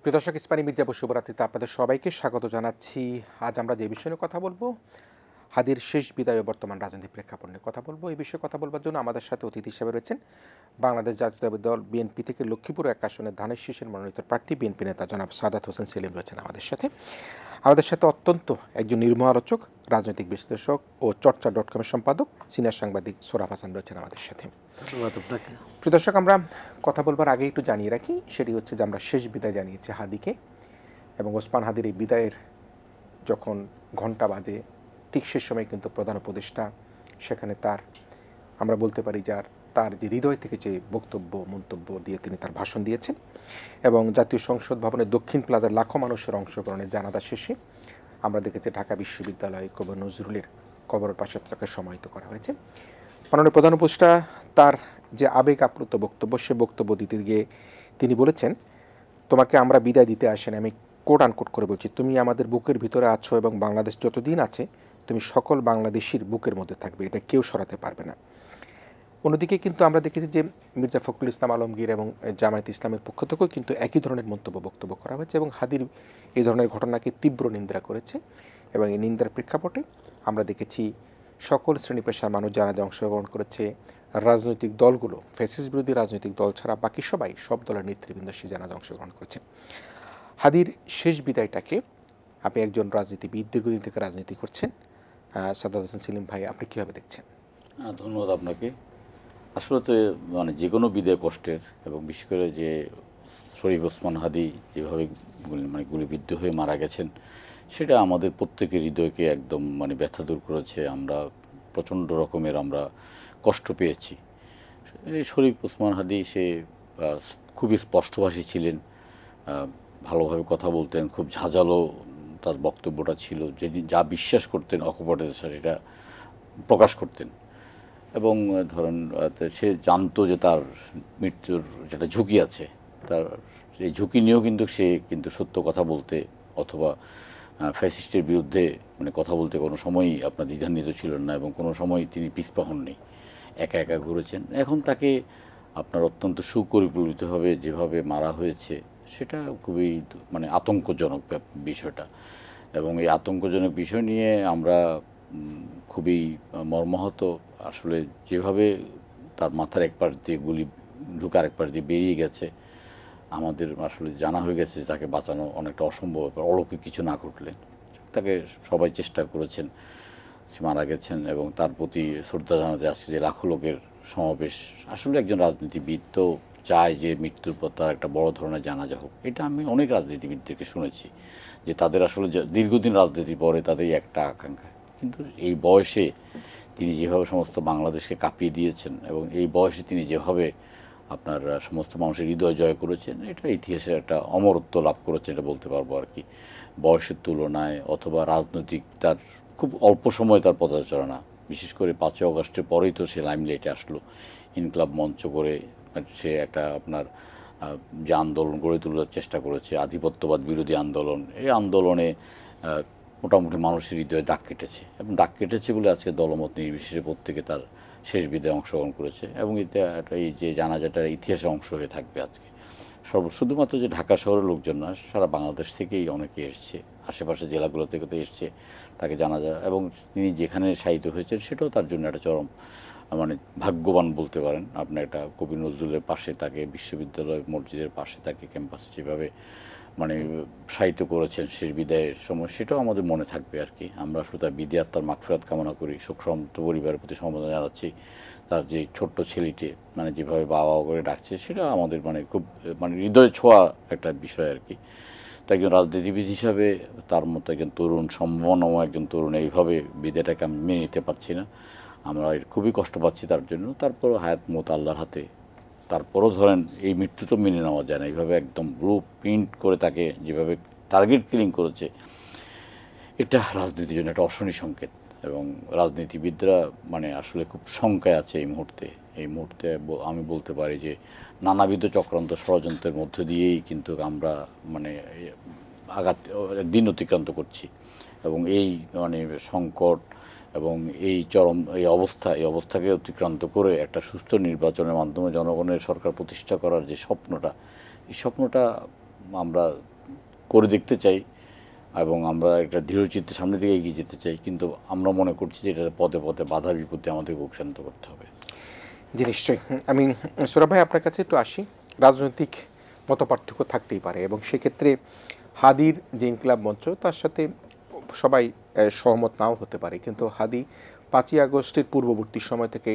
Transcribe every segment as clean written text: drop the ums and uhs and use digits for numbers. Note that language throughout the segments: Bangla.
প্রিয় দর্শক, ইস্পানি মির্জাপুর শুভরাত্রিতে আপনাদের সবাইকে স্বাগত জানাচ্ছি। আজ আমরা যে বিষয় নিয়ে কথা বলবো, হাদির শেষ বিদায় ও বর্তমান রাজনৈতিক প্রেক্ষাপট নিয়ে কথা বলবো। এই বিষয়ে কথা বলবার জন্য আমাদের সাথে অতিথি হিসেবে রয়েছেন বাংলাদেশ জাতীয়তাবাদী দল বিএনপি থেকে লক্ষ্মীপুর এক আসনের ধানের শীষের মনোনীত প্রার্থী বিএনপি নেতা জনাব সাদাত হোসেন সেলিম রয়েছেন আমাদের সাথে অত্যন্ত একজন নির্মহ আলোচক, রাজনৈতিক বিশ্লেষক ও চর্চা.কমের সম্পাদক সিনিয়র সাংবাদিক সোরাফ হাসান রয়েছেন আমাদের সাথে। ধন্যবাদ আপনাকে। প্রিয় দর্শক, আমরা কথা বলবার আগে একটু জানিয়ে রাখি, সেটি হচ্ছে যে আমরা শেষ বিদায় জানিয়েছি হাদিকে, এবং ওসমান হাদির এই বিদায়ের যখন ঘণ্টা বাজে ঠিক সে সময় কিন্তু প্রধান উপদেষ্টা সেখানে আমরা বলতে পারি তার যে হৃদয় থেকে যে মন্তব্য দিয়ে তিনি তার ভাষণ দিয়েছেন, এবং জাতীয় সংসদ ভবনের দক্ষিণ প্লাজার লাখো মানুষের অংশগ্রহণের জানাজা শেষে আমরা দেখেছি ঢাকা বিশ্ববিদ্যালয়ে কবি নজরুলের কবরের পাশে তাকে সমাহিত করা হয়েছে। মাননীয় প্রধান উপদেষ্টা তার যে আবেগ আপ্লুত বক্তব্য, সে বক্তব্য দিতে গিয়ে তিনি বলেছেন, তোমাকে আমরা বিদায় দিতে আসেন, আমি কোট আনকোট করে বলছি, তুমি আমাদের বুকের ভিতরে আছো এবং বাংলাদেশ যতদিন আছে তুমি সকল বাংলাদেশির বুকের মধ্যে থাকবে, এটা কেউ সরাতে পারবে না। অন্যদিকে কিন্তু আমরা দেখেছি যে মির্জা ফখরুল ইসলাম আলমগীর এবং জামায়াত ইসলামের পক্ষ থেকেও কিন্তু একই ধরনের বক্তব্য করা হয়েছে, এবং হাদির এই ধরনের ঘটনাকে তীব্র নিন্দা করেছে। এবং এই নিন্দার প্রেক্ষাপটে আমরা দেখেছি সকল শ্রেণী পেশার মানুষ যারা অংশগ্রহণ করেছে, রাজনৈতিক দলগুলো, ফ্যাসিস্ট বিরোধী রাজনৈতিক দল ছাড়া বাকি সব দলের নেতৃবৃন্দ সে জানাজা অংশগ্রহণ করেছে। হাদির শেষ বিদায়টাকে আপনি একজন রাজনীতিবিদ, দীর্ঘদিন থেকে রাজনীতি করছেন, সাদাত হোসেন সেলিম ভাই, আপনি কীভাবে দেখছেন? ধন্যবাদ আপনাকে। আসলে তো যে কোনো বিদায় কষ্টের, এবং বিশেষ করে যে শরীফ ওসমান হাদি যেভাবে গুলিবিদ্ধ হয়ে মারা গেছেন, সেটা আমাদের প্রত্যেকের হৃদয়কে একদম ব্যথা দূর করেছে। আমরা প্রচণ্ড রকমের কষ্ট পেয়েছি। এই শরীফ ওসমান হাদি সে খুবই স্পষ্টভাষী ছিলেন, ভালোভাবে কথা বলতেন, খুব ঝাঁঝালো তার বক্তব্যটা ছিল, যা বিশ্বাস করতেন অকপটে সেটা প্রকাশ করতেন। এবং ধরেন সে জানতো যে তার মৃত্যুর যেটা ঝুঁকি আছে, তার এই ঝুঁকি নিয়েও সে সত্য কথা বলতে অথবা ফ্যাসিস্টের বিরুদ্ধে কথা বলতে কোনো সময়ই আপনার দ্বিধান্বিত ছিলেন না, এবং কোনো সময় তিনি পিছপা হননি, একা একা ঘুরেছেন। এখন তাকে আপনার অত্যন্ত সুপরিকল্পিতভাবে যেভাবে মারা হয়েছে, সেটা খুবই আতঙ্কজনক বিষয়টা। এবং এই আতঙ্কজনক বিষয় নিয়ে আমরা খুবই মর্মাহত। আসলে যেভাবে তার মাথার এক পাশ দিয়ে গুলি ঢুকে আরেক পাশ দিয়ে বেরিয়ে গেছে, আমাদের আসলে জানা হয়ে গেছে যে তাকে বাঁচানো অনেকটা অসম্ভব ব্যাপার, অলৌকিক কিছু না ঘটলে। তাকে সবাই চেষ্টা করেছেন, সে মারা গেছেন, এবং তার প্রতি শ্রদ্ধা জানাতে আসছে যে লাখো লোকের সমাবেশ। আসলে একজন রাজনীতিবিদ তো চায় যে মৃত্যুর পর তার একটা বড় ধরনের জানাজা হোক। এটা আমি অনেক রাজনীতিবিদদেরকে শুনেছি যে তাদের আসলে দীর্ঘদিন রাজনীতির পরে তাদের একটা আকাঙ্ক্ষা। কিন্তু এই বয়সে তিনি যেভাবে সমস্ত বাংলাদেশকে কাঁপিয়ে দিয়েছেন, এবং এই বয়সে তিনি যেভাবে আপনার সমস্ত মানুষের হৃদয় জয় করেছেন, এটা ইতিহাসের একটা অমরত্ব লাভ করেছে, এটা বলতে পারবো আর কি। বয়সের তুলনায় অথবা রাজনৈতিক তার খুব অল্প সময় তার পদচারণা, বিশেষ করে 5ই আগস্টের পরেই তো সে লাইমলাইটে আসলো, ইনকলাব মঞ্চ করে সে একটা আপনার যে আন্দোলন গড়ে তোলার চেষ্টা করেছে, আধিপত্যবাদ বিরোধী আন্দোলন। এই আন্দোলনে মোটামুটি মানুষের হৃদয়ে দাগ কেটেছে, এবং দাগ কেটেছে বলে আজকে দলমত নির্বিশেষে প্রত্যেকে তার শেষ বিদায় অংশগ্রহণ করেছে, এবং এতে এই যে জানাজাটার ইতিহাসের অংশ হয়ে থাকবে আজকে। শুধুমাত্র যে ঢাকা শহরের লোকজন না, সারা বাংলাদেশ থেকেই অনেকে এসছে, আশেপাশের জেলাগুলো থেকে তো এসছে তাকে জানাজা, এবং তিনি যেখানে শায়িত হয়েছেন সেটাও তার জন্য একটা চরম ভাগ্যবান বলতে পারেন। আপনার একটা কবি নজরুলের পাশে তাকে, বিশ্ববিদ্যালয় মসজিদের পাশে তাকে ক্যাম্পাসে যেভাবে শায়িত করেছেন শেষ বিদায়ের সময়, সেটাও আমাদের মনে থাকবে আর কি। আমরা আসলে তার বিদায় আত্মার মাগফিরাত কামনা করি, শোকসন্তপ্ত পরিবারের প্রতি সমবেদনা জানাচ্ছি। তার যে ছোট্ট ছেলেটি যেভাবে বাবা করে ডাকছে, সেটা আমাদের খুব হৃদয় ছোঁয়া একটা বিষয় আর কি। তো একজন রাজনীতিবিদ হিসাবে তার মতো একজন তরুণ, সম্ভাবনাময় একজন তরুণ, এইভাবে বিদায়টাকে আমি মেনে নিতে পারছি না। আমরা খুবই কষ্ট পাচ্ছি তার জন্য। তারপরও হায়াত মত আল্লাহর হাতে। তারপরও ধরেন এই মৃত্যু তো মেনে নেওয়া যায় না। এইভাবে একদম ব্লু প্রিন্ট করে তাকে যেভাবে টার্গেট কিলিং করেছে, এটা রাজনীতির জন্য একটা অশনি সংকেত, এবং রাজনীতিবিদরা আসলে খুব শঙ্কায় আছে এই মুহূর্তে। আমি বলতে পারি যে নানাবিধ চক্রান্ত ষড়যন্ত্রের মধ্য দিয়েই আমরা দিন অতিক্রান্ত করছি, এবং এই সংকট এবং এই চরম এই অবস্থাকে অতিক্রান্ত করে একটা সুষ্ঠু নির্বাচনের মাধ্যমে জনগণের সরকার প্রতিষ্ঠা করার যে স্বপ্নটা, এই স্বপ্নটা আমরা করে দেখতে চাই এবং আমরা একটা দৃঢ়চিত্তে সামনের দিকে এগিয়ে যেতে চাই, কিন্তু আমরা মনে করছি যে এটা পদে পদে বাধা বিপত্তি আমাদেরকে অতিক্রান্ত করতে হবে। জি নিশ্চয়ই। আমি সোহরাব ভাই আপনার কাছে একটু আসি। রাজনৈতিক মতপার্থক্য থাকতেই পারে এবং সেক্ষেত্রে হাদির যে ইনকিলাব মঞ্চ তার সাথে সবাই সহমত নাও হতে পারে, কিন্তু হাদি 5ই আগস্টের পূর্ববর্তী সময় থেকে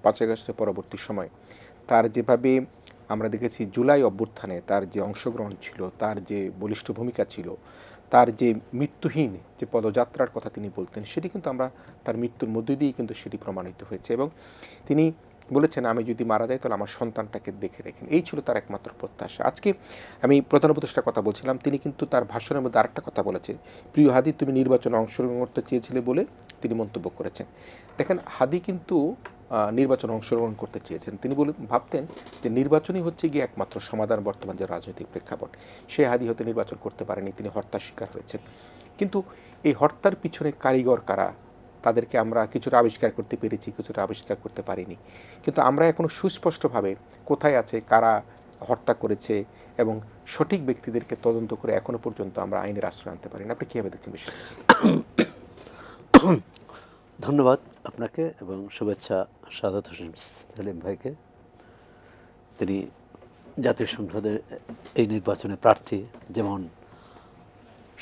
5ই আগস্টের পরবর্তী সময় তার যেভাবে আমরা দেখেছি জুলাই অভ্যুত্থানে তার যে অংশগ্রহণ ছিল, তার যে বলিষ্ঠ ভূমিকা ছিল, তার যে মৃত্যুহীন যে পদযাত্রার কথা তিনি বলতেন, সেটি কিন্তু আমরা তার মৃত্যুর মধ্য দিয়েই কিন্তু সেটি প্রমাণিত হয়েছে। এবং তিনি বলেছেন, আমি যদি মারা যাই তাহলে আমার সন্তানটাকে দেখে রেখেন। এই ছিল তার একমাত্র প্রত্যাশা। আজকে আমি প্রধান উপদেষ্টার কথা বলছিলাম, তিনি কিন্তু তার ভাষণের মধ্যে আরেকটা কথা বলেছেন, প্রিয় হাদি তুমি নির্বাচনে অংশগ্রহণ করতে চেয়েছিলে বলে তিনি মন্তব্য করেছেন। দেখেন, হাদি কিন্তু নির্বাচনে অংশগ্রহণ করতে চেয়েছেন। তিনি ভাবতেন যে নির্বাচনই হচ্ছে গিয়ে একমাত্র সমাধান বর্তমান যে রাজনৈতিক প্রেক্ষাপট। সে হাদি হতে নির্বাচন করতে পারেনি, তিনি হত্যার শিকার হয়েছেন। কিন্তু এই হত্যার পিছনে কারিগর কারা, তাদেরকে আমরা কিছুটা আবিষ্কার করতে পেরেছি, কিছুটা আবিষ্কার করতে পারিনি। কিন্তু আমরা এখনও সুস্পষ্টভাবে কোথায় আছে, কারা হত্যা করেছে এবং সঠিক ব্যক্তিদেরকে তদন্ত করে এখনও পর্যন্ত আমরা আইনের আশ্রয় আনতে পারিনি। আপনি কীভাবে দেখছেন বিষয়টা? ধন্যবাদ আপনাকে এবং শুভেচ্ছা সাদাত হোসেন সেলিম ভাইকে। তিনি জাতীয় সংসদের এই নির্বাচনে প্রার্থী, যেমন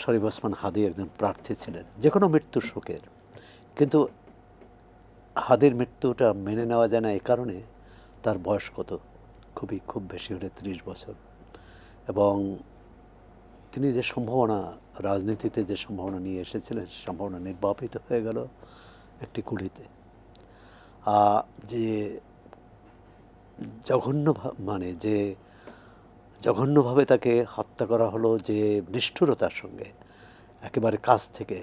শরীফ ওসমান হাদি একজন প্রার্থী ছিলেন। যে কোনো মৃত্যু শোকের, কিন্তু হাদির মৃত্যুটা মেনে নেওয়া যায় না এই কারণে তার বয়স কত, খুব বেশি হলে 30 বছর, এবং তিনি যে সম্ভাবনা রাজনীতিতে যে সম্ভাবনা নিয়ে এসেছিলেন, সম্ভাবনা নির্বাপিত হয়ে গেল একটি গুলিতে। যে জঘন্যভাবে তাকে হত্যা করা হলো, যে নিষ্ঠুরতার সঙ্গে একেবারে কাছ থেকে,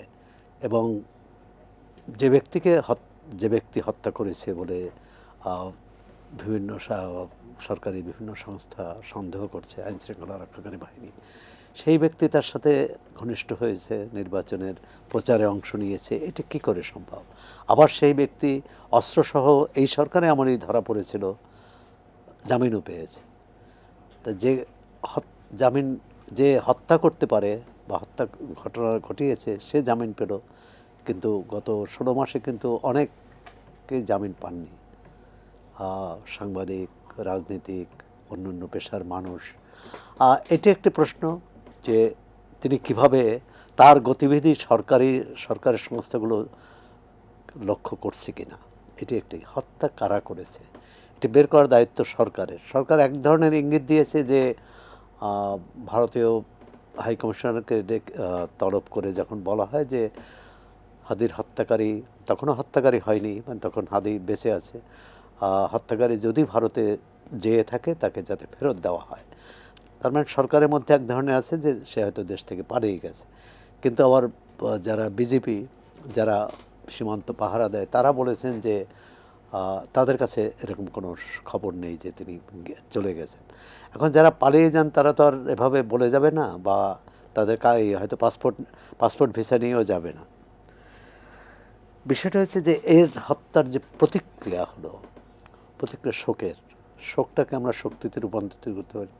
এবং যে ব্যক্তি হত্যা করেছে বলে বিভিন্ন সরকারি বিভিন্ন সংস্থা সন্দেহ করছে, আইনশৃঙ্খলা রক্ষাকারী বাহিনী, সেই ব্যক্তি তার সাথে ঘনিষ্ঠ হয়েছে, নির্বাচনের প্রচারে অংশ নিয়েছে। এটা কি করে সম্ভব? আবার সেই ব্যক্তি অস্ত্রসহ এই সরকারে আমলেই ধরা পড়েছিল, জামিনও পেয়েছে। তা যে হত্যা করতে পারে বা হত্যা ঘটনা ঘটিয়েছে, সে জামিন পেল, কিন্তু গত 16 মাসে কিন্তু অনেকে জামিন পাননি। সাংবাদিক, রাজনীতিক, অন্যান্য পেশার মানুষ। এটি একটি প্রশ্ন যে তিনি কিভাবে তার গতিবিধি সরকারের সংস্থাগুলো লক্ষ্য করছে কিনা, এটি একটি। হত্যা কারা করেছে এটি বের করার দায়িত্ব সরকারের। সরকার এক ধরনের ইঙ্গিত দিয়েছে যে ভারতীয় হাইকমিশনারকে তলব করে যখন বলা হয় যে হাদির হত্যাকারী, তখনও হত্যাকারী হয়নি, মানে তখন হাদি বেঁচে আছে, হত্যাকারী যদি ভারতে যেয়ে থাকে তাকে যাতে ফেরত দেওয়া হয়। তার মানে সরকারের মধ্যে এক ধরনের আছে যে সে হয়তো দেশ থেকে পালিয়ে গেছে। কিন্তু আবার যারা বিজেপি, যারা সীমান্ত পাহারা দেয়, তারা বলেছেন যে তাদের কাছে এরকম কোনো খবর নেই যে তিনি চলে গেছেন। এখন যারা পালিয়ে যান তারা তো আর এভাবে বলে যাবে না, বা তাদের হয়তো পাসপোর্ট ভিসা নিয়েও যাবে না। বিষয়টা হচ্ছে যে এর হত্যার যে প্রতিক্রিয়া হলো, প্রতিক্রিয়া শোকটাকে আমরা শক্তিতে রূপান্তরিত করতে পারি।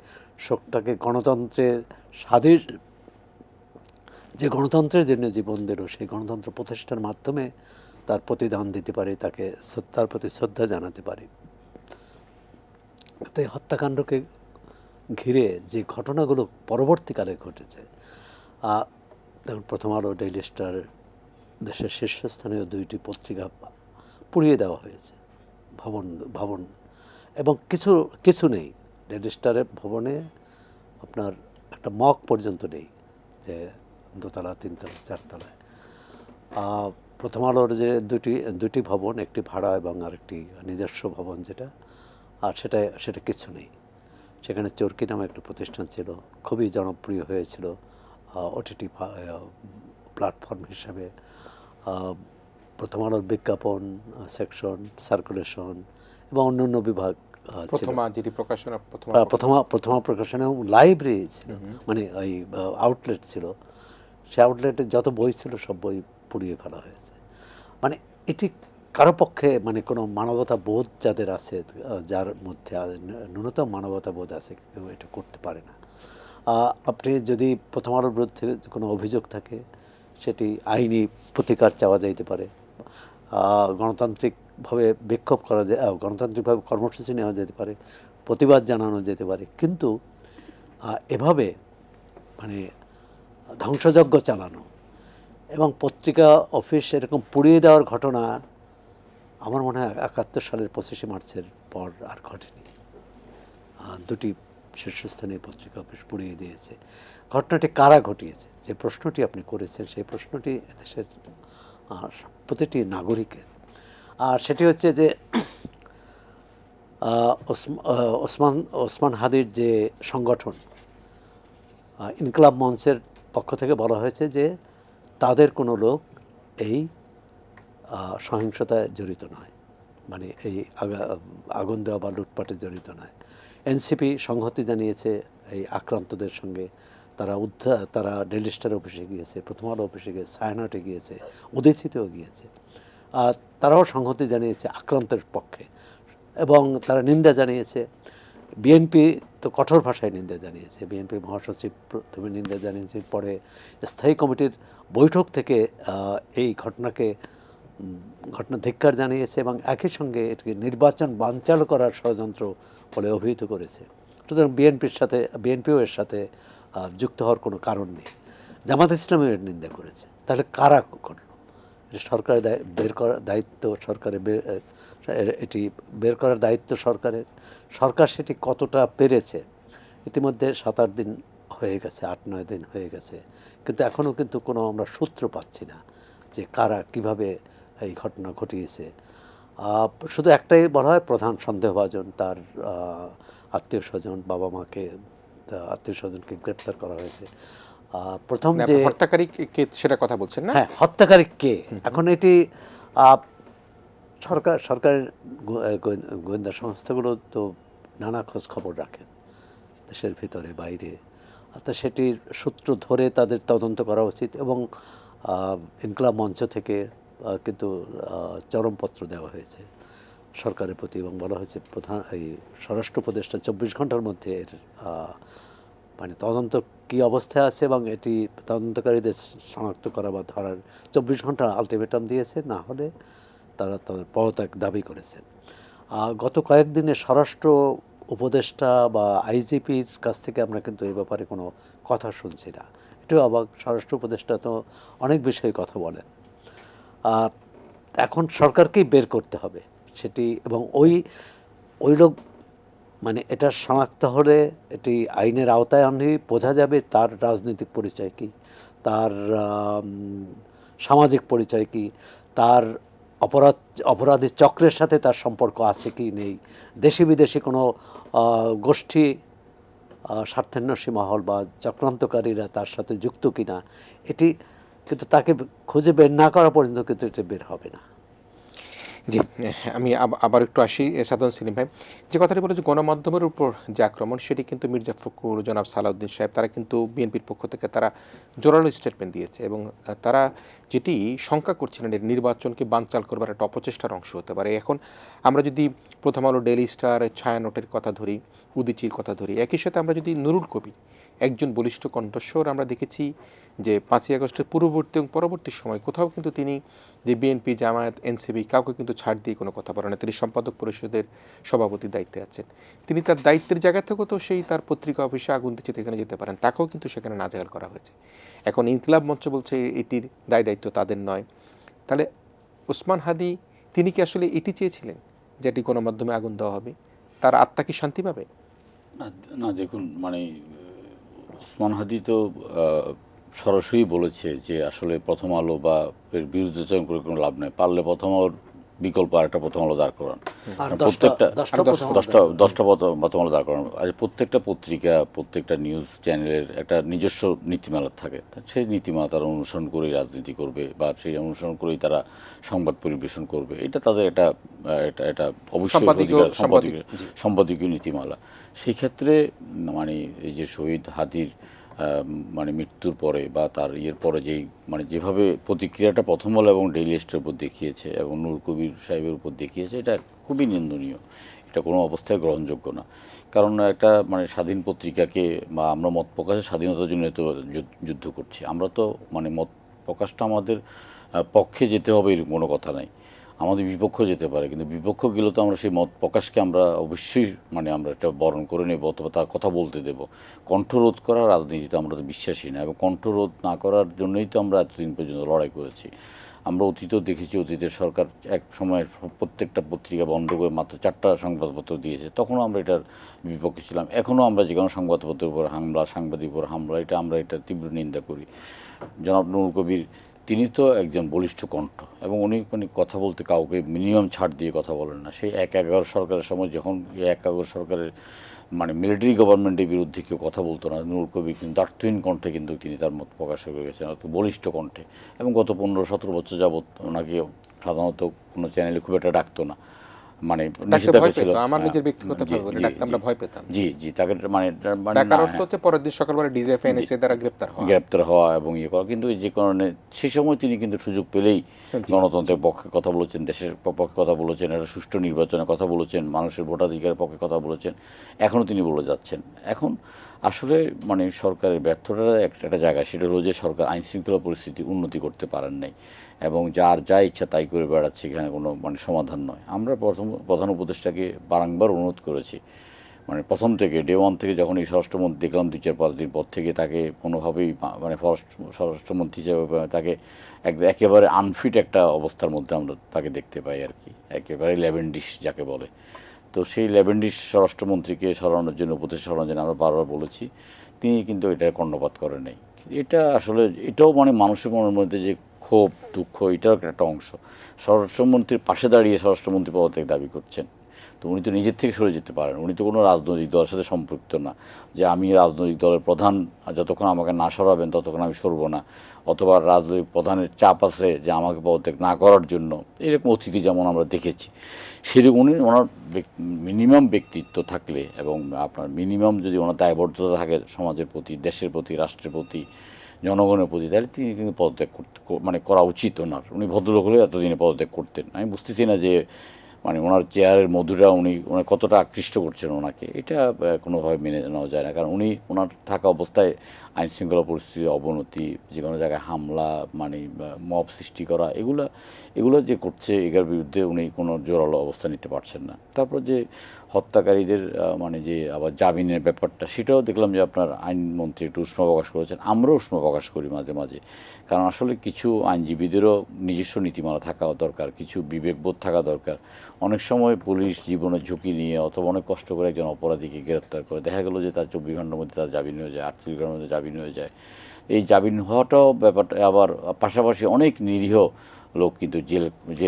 শোকটাকে গণতন্ত্রের যে গণতন্ত্রের জন্য জীবন দিল, সেই গণতন্ত্র প্রতিষ্ঠার মাধ্যমে তার প্রতিদান দিতে পারি, তার প্রতি শ্রদ্ধা জানাতে পারি। তাই হত্যাকাণ্ডকে ঘিরে যে ঘটনাগুলো পরবর্তীকালে ঘটেছে, যেমন প্রথম আলো, ডেইলি স্টার, দেশের শীর্ষস্থানীয় 2টি পত্রিকা পুড়িয়ে দেওয়া হয়েছে, ভবন এবং কিছু নেই। ডেইলি স্টারের ভবনে আপনার একটা মগ পর্যন্ত নেই, যে 2তলা, 3তলা, 4তলায়। প্রথম আলোর যে দুটি ভবন, একটি ভাড়া এবং আরেকটি নিজস্ব ভবন যেটা, আর সেটা কিছু নেই। সেখানে চরকি নামে একটা প্রতিষ্ঠান ছিল, খুবই জনপ্রিয় হয়েছিল ওটিটি প্ল্যাটফর্ম হিসাবে। প্রথম আলোর বিজ্ঞাপন সেকশন, সার্কুলেশন এবং অন্যান্য বিভাগ প্রথমা প্রকাশনা এবং লাইব্রেরি ছিল, মানে ওই আউটলেট ছিল। সে আউটলেটে যত বই ছিল সব বই পুড়িয়ে ফেলা হয়েছে। মানে এটি কারো পক্ষে, মানে কোনো মানবতা বোধ যাদের আছে, যার মধ্যে ন্যূনতম মানবতা বোধ আছে, কেউ এটা করতে পারে না। আপনি যদি প্রথম আলোর বিরুদ্ধে কোনো অভিযোগ থাকে সেটি আইনি প্রতিকার চাওয়া যাইতে পারে, গণতান্ত্রিকভাবে বিক্ষোভ করা যায়, গণতান্ত্রিকভাবে কর্মসূচি নেওয়া যেতে পারে, প্রতিবাদ জানানো যেতে পারে, কিন্তু এভাবে মানে ধ্বংসযজ্ঞ চালানো এবং পত্রিকা অফিস এরকম পুড়িয়ে দেওয়ার ঘটনা আমার মনে হয় 71 সালের 25শে মার্চের পর আর ঘটেনি। দুটি শীর্ষস্থানীয় পত্রিকা অফিস পুড়িয়ে দিয়েছে। ঘটনাটি কারা ঘটিয়েছে, যে প্রশ্নটি আপনি করেছেন সেই প্রশ্নটি দেশের প্রতিটি নাগরিকের, আর সেটি হচ্ছে যে ওসমান হাদির যে সংগঠন ইনকলাব মঞ্চের পক্ষ থেকে বলা হয়েছে যে তাদের কোনো লোক এই সহিংসতায় জড়িত নয়, মানে এই আগুন দেওয়া বা লুটপাটে জড়িত নয়। এনসিপি সংহতি জানিয়েছে এই আক্রান্তদের সঙ্গে, তারা ডেইলি স্টার অফিসে গিয়েছে, প্রথম আলো অফিসে গিয়েছে, ছায়ানটে গিয়েছে, উদয়চিতেও গিয়েছে। তারাও সংহতি জানিয়েছে আক্রান্তের পক্ষে এবং তারা নিন্দা জানিয়েছে। বিএনপি তো কঠোর ভাষায় নিন্দা জানিয়েছে, বিএনপি মহাসচিব প্রথমে নিন্দা জানিয়েছে, পরে স্থায়ী কমিটির বৈঠক থেকে এই ঘটনা ধিক্কার জানিয়েছে এবং একই সঙ্গে এটিকে নির্বাচন বানচাল করার ষড়যন্ত্র বলে অভিহিত করেছে। সুতরাং বিএনপিও এর সাথে যুক্ত হওয়ার কোনো কারণ নেই। জামাত ইসলামও এর নিন্দা করেছে। তাহলে কারা করল? সরকারের বের করার দায়িত্ব সরকারের, এটি বের করার দায়িত্ব সরকারের। সরকার সেটি কতটা পেরেছে? ইতিমধ্যে 7-8 দিন হয়ে গেছে, 8-9 দিন হয়ে গেছে, কিন্তু এখনও কিন্তু কোনো আমরা সূত্র পাচ্ছি না যে কারা কিভাবে এই ঘটনা ঘটিয়েছে। শুধু একটাই বলা হয়, প্রধান সন্দেহভাজন তার আত্মীয় স্বজন, বাবা মাকে, আত্মীয় স্বজনকে গ্রেপ্তার করা হয়েছে। প্রথম যে হত্যাকারী কে সেটা কথা বলছেন না? হ্যাঁ, হত্যাকারী কে, এখন এটি সরকারের গোয়েন্দা সংস্থাগুলো তো নানা খোঁজ খবর রাখেন দেশের ভিতরে বাইরে, অর্থাৎ সেটির সূত্র ধরে তাদের তদন্ত করা উচিত। এবং ইনকলাব মঞ্চ থেকে কিন্তু চরমপত্র দেওয়া হয়েছে সরকারের প্রতি এবং বলা হয়েছে এই স্বরাষ্ট্র উপদেষ্টা 24 ঘন্টার মধ্যে এর মানে তদন্ত কী অবস্থায় আছে এবং এটি তদন্তকারীদের শনাক্ত করা বা ধরার 24 ঘন্টা আলটিমেটাম দিয়েছে, না হলে তারা তাদের পদত্যাগ দাবি করেছেন। গত কয়েকদিনে স্বরাষ্ট্র উপদেষ্টা বা আইজিপির কাছ থেকে আমরা কিন্তু এই ব্যাপারে কোনো কথা শুনছি না। এটাও অবাক, স্বরাষ্ট্র উপদেষ্টা তো অনেক বিষয়ে কথা বলেন। এখন সরকারকেই বের করতে হবে সেটি, এবং ওই লোক মানে এটা শনাক্ত হলে এটি আইনের আওতায় আনলেই বোঝা যাবে তার রাজনৈতিক পরিচয় কী, তার সামাজিক পরিচয় কী, তার অপরাধী চক্রের সাথে তার সম্পর্ক আছে কি নেই, দেশি বিদেশি কোনো গোষ্ঠী, স্বার্থান্বেষী মহল বা চক্রান্তকারীরা তার সাথে যুক্ত কিনা, এটি কিন্তু তাকে খুঁজে বের না করা পর্যন্ত কিন্তু এটা বের হবে না। জি, আমি আবার একটু আসি সাধারণ সেলিম ভাই, যে কথাটি বলে যে গণমাধ্যমের উপর যে আক্রমণ, সেটি কিন্তু মির্জা ফখরুল, জনাব সালাউদ্দিন সাহেব, তারা কিন্তু বিএনপির পক্ষ থেকে তারা জোরালো স্টেটমেন্ট দিয়েছে এবং তারা যেটি শঙ্কা করছিলেন এর নির্বাচনকে বানচাল করবার একটা অপচেষ্টার অংশ হতে পারে। এখন আমরা যদি প্রথম আলো, ডেইলি স্টার, ছায়ানটের কথা ধরি, উদীচির কথা ধরি, একই সাথে আমরা যদি নুরুল কবি, একজন বলিষ্ঠ কণ্ঠস্বর, আমরা দেখেছি যে 5ই আগস্টের পূর্ববর্তী এবং পরবর্তী সময় কোথাও কিন্তু তিনি যে বিএনপি, জামায়াত, এনসিপি কাউকে কিন্তু ছাড় দিয়ে কোনো কথা বলেন না। তিনি সম্পাদক পরিষদের সভাপতির দায়িত্বে আছেন। তিনি তার দায়িত্বের জায়গা থেকেও তো সেই তার পত্রিকা অফিসে আগুন দিচ্ছে এখানে যেতে পারেন, তাকেও কিন্তু সেখানে নাজেহাল করা হয়েছে। এখন ইনকিলাব মঞ্চ বলছে এটির দায়িত্ব তাদের নয়। তাহলে ওসমান হাদি তিনি কি আসলে এটি চেয়েছিলেন যে এটি গণমাধ্যমে আগুন দেওয়া হবে? তার আত্মা কি শান্তি পাবে? না, দেখুন, মানে ওসমান হাদি তো সরাসরি বলেছে যে আসলে প্রথম আলো বা এর বিরুদ্ধে করে কোনো লাভ নেই, পারলে প্রথম আলোর বিকল্প আরেকটা প্রথম আলো দাঁড় করান, প্রত্যেকটা 10টা প্রথম আলো দাঁড় করান। আজ প্রত্যেকটা পত্রিকা, প্রত্যেকটা নিউজ চ্যানেলের একটা নিজস্ব নীতিমালা থাকে, সেই নীতিমালা তারা অনুসরণ করেই রাজনীতি করবে বা সেই অনুসরণ করেই তারা সংবাদ পরিবেশন করবে। এটা তাদের এটা অবশ্যই সম্পাদকীয় নীতিমালা। সেই ক্ষেত্রে মানে এই যে শহীদ হাদির মানে মৃত্যুর পরে বা তার পরে যেভাবে প্রতিক্রিয়াটা প্রথম আলো এবং ডেইলি স্টারের উপর দেখিয়েছে এবং নূর কবির সাহেবের উপর দেখিয়েছে, এটা খুবই নিন্দনীয়, এটা কোনো অবস্থায় গ্রহণযোগ্য না। কারণ একটা মানে স্বাধীন পত্রিকাকে বা আমরা মত প্রকাশের স্বাধীনতার জন্য তো যুদ্ধ করছি। আমরা তো মানে মত প্রকাশটা আমাদের পক্ষে যেতে হবে এরকম কোনো কথা নাই, আমাদের বিপক্ষ যেতে পারে, কিন্তু বিপক্ষ গেলে তো আমরা সেই মত প্রকাশকে আমরা অবশ্যই মানে আমরা এটা বরণ করে নেব অথবা তার কথা বলতে দেব। কণ্ঠরোধ করার রাজনীতিতে আমরা তো বিশ্বাসী না, এবং কণ্ঠরোধ না করার জন্যই তো আমরা এতদিন পর্যন্ত লড়াই করেছি। আমরা অতীতেও দেখেছি, অতীতের সরকার এক সময় প্রত্যেকটা পত্রিকা বন্ধ করে মাত্র 4টা সংবাদপত্র দিয়েছে, তখনও আমরা এটার বিপক্ষে ছিলাম। এখনও আমরা যে কোনো সংবাদপত্রের উপর হামলা, সাংবাদিকের উপর হামলা, আমরা এটা তীব্র নিন্দা করি। জনাব নুরুল কবির তিনি তো একজন বলিষ্ঠ কণ্ঠ, এবং উনি মানে কথা বলতে কাউকে মিনিমাম ছাড় দিয়ে কথা বলেন না। সেই 1/11 সরকারের সময় যখন এই 1/11 সরকারের মানে মিলিটারি গভর্নমেন্টের বিরুদ্ধে কেউ কথা বলতো না, নুরুল কবির কিন্তু দার্থহীন কণ্ঠে কিন্তু তিনি তার মত প্রকাশ করে গেছেন, বলিষ্ঠ কণ্ঠে। এবং গত 15-17 বছর যাবৎ ওনাকে সাধারণত কোনো চ্যানেলে খুব একটা ডাকতো না, মানে নিষেধাজ্ঞা ছিল। আমার নিজের ব্যক্তিগত ভাবে বলি, ডাকতে আমরা ভয় পেতাম। জি জি, তাকে মানে ডাকার অর্থ হচ্ছে পরের দিন সকালবেলা ডিজিএফ এনএসএ দ্বারা গ্রেপ্তার হওয়া এবং ইয়ে করা। কিন্তু যে কারণে সেই সময় তিনি কিন্তু সুযোগ পেলেই গণতন্ত্রের পক্ষে কথা বলেছেন, দেশের পক্ষে কথা বলেছেন, একটা সুষ্ঠু নির্বাচনের কথা বলেছেন, মানুষের ভোটাধিকারের পক্ষে কথা বলেছেন, এখনও তিনি বলে যাচ্ছেন। এখন আসলে মানে সরকারের ব্যর্থতার একটা জায়গা, সেটা হলো যে সরকার আইনশৃঙ্খলা পরিস্থিতি উন্নতি করতে পারেন নাই, এবং যার যা ইচ্ছা তাই করে বেড়াচ্ছে, এখানে কোনো মানে সমাধান নয়। আমরা প্রধান উপদেষ্টাকে বারংবার অনুরোধ করেছি, মানে প্রথম থেকে ডে ওয়ান থেকে, যখন এই স্বরাষ্ট্রমন্ত্রী দেখলাম 2-4-5 দিন পর থেকে তাকে কোনোভাবেই মানে স্বরাষ্ট্রমন্ত্রী হিসেবে তাকে একেবারে আনফিট একটা অবস্থার মধ্যে আমরা তাকে দেখতে পাই আর কি, একেবারে লেভেন্ডিশ যাকে বলে। তো সেই লেভেন্ডিশ স্বরাষ্ট্রমন্ত্রীকে সরানোর জন্য, উপদেষ্টা সরানোর জন্য আমরা বারবার বলেছি, তিনি কিন্তু এটা কর্ণপাত করেন নাই। এটা আসলে এটাও মানে মানুষের মনের মধ্যে যে ক্ষোভ, দুঃখ, এটার একটা অংশ। স্বরাষ্ট্রমন্ত্রীর পাশে দাঁড়িয়ে স্বরাষ্ট্রমন্ত্রী পদত্যাগ দাবি করছেন, তো উনি তো নিজের থেকে সরে যেতে পারেন। উনি তো কোনো রাজনৈতিক দলের সাথে সম্পৃক্ত না যে আমি রাজনৈতিক দলের প্রধান, যতক্ষণ আমাকে না সরাবেন ততক্ষণ আমি সরব না, অথবা রাজনৈতিক প্রধানের চাপ আছে যে আমাকে পদত্যাগ না করার জন্য, এরকম অতিথি যেমন আমরা দেখেছি। সেরকম উনি ওনার মিনিমাম ব্যক্তিত্ব থাকলে এবং আপনার মিনিমাম যদি ওনার দায়বদ্ধতা থাকে সমাজের প্রতি, দেশের প্রতি, রাষ্ট্রের প্রতি, জনগণের প্রতি, তাহলে তিনি কিন্তু পদত্যাগ করতে মানে করা উচিত ওনার। উনি ভদ্রলোক হলে এতদিনে পদত্যাগ করতেন। আমি বুঝতেছি না যে মানে ওনার চেয়ারের মধুরা উনি কতটা আকৃষ্ট করছেন ওনাকে, এটা কোনোভাবে মেনে নেওয়া যায় না। কারণ উনি ওনার থাকা অবস্থায় আইনশৃঙ্খলা পরিস্থিতির অবনতি, যে কোনো জায়গায় হামলা, মানে মব সৃষ্টি করা, এগুলো যে করছে, এটার বিরুদ্ধে উনি কোনো জোরালো অবস্থা নিতে পারছেন না। তারপর যে হত্যাকারীদের মানে যে আবার জামিনের ব্যাপারটা, সেটাও দেখলাম যে আপনার আইনমন্ত্রী একটু উষ্মা প্রকাশ করেছেন, আমরাও উষ্মা প্রকাশ করি মাঝে মাঝে। কারণ আসলে কিছু আইনজীবীদেরও নিজস্ব নীতিমালা থাকা দরকার, কিছু বিবেকবোধ থাকা দরকার। অনেক সময় পুলিশ জীবনের ঝুঁকি নিয়ে অথবা অনেক কষ্ট করে একজন অপরাধীকে গ্রেপ্তার করে, দেখা গেল যে তার 24 ঘন্টার মধ্যে তার জামিন হয়ে যায়, 48 ঘন্টার মধ্যে জামিন হয়ে যায়। এই জামিন হওয়াটাও ব্যাপারটা আবার পাশাপাশি অনেক নিরীহ লোক কিন্তু জেলের মধ্যে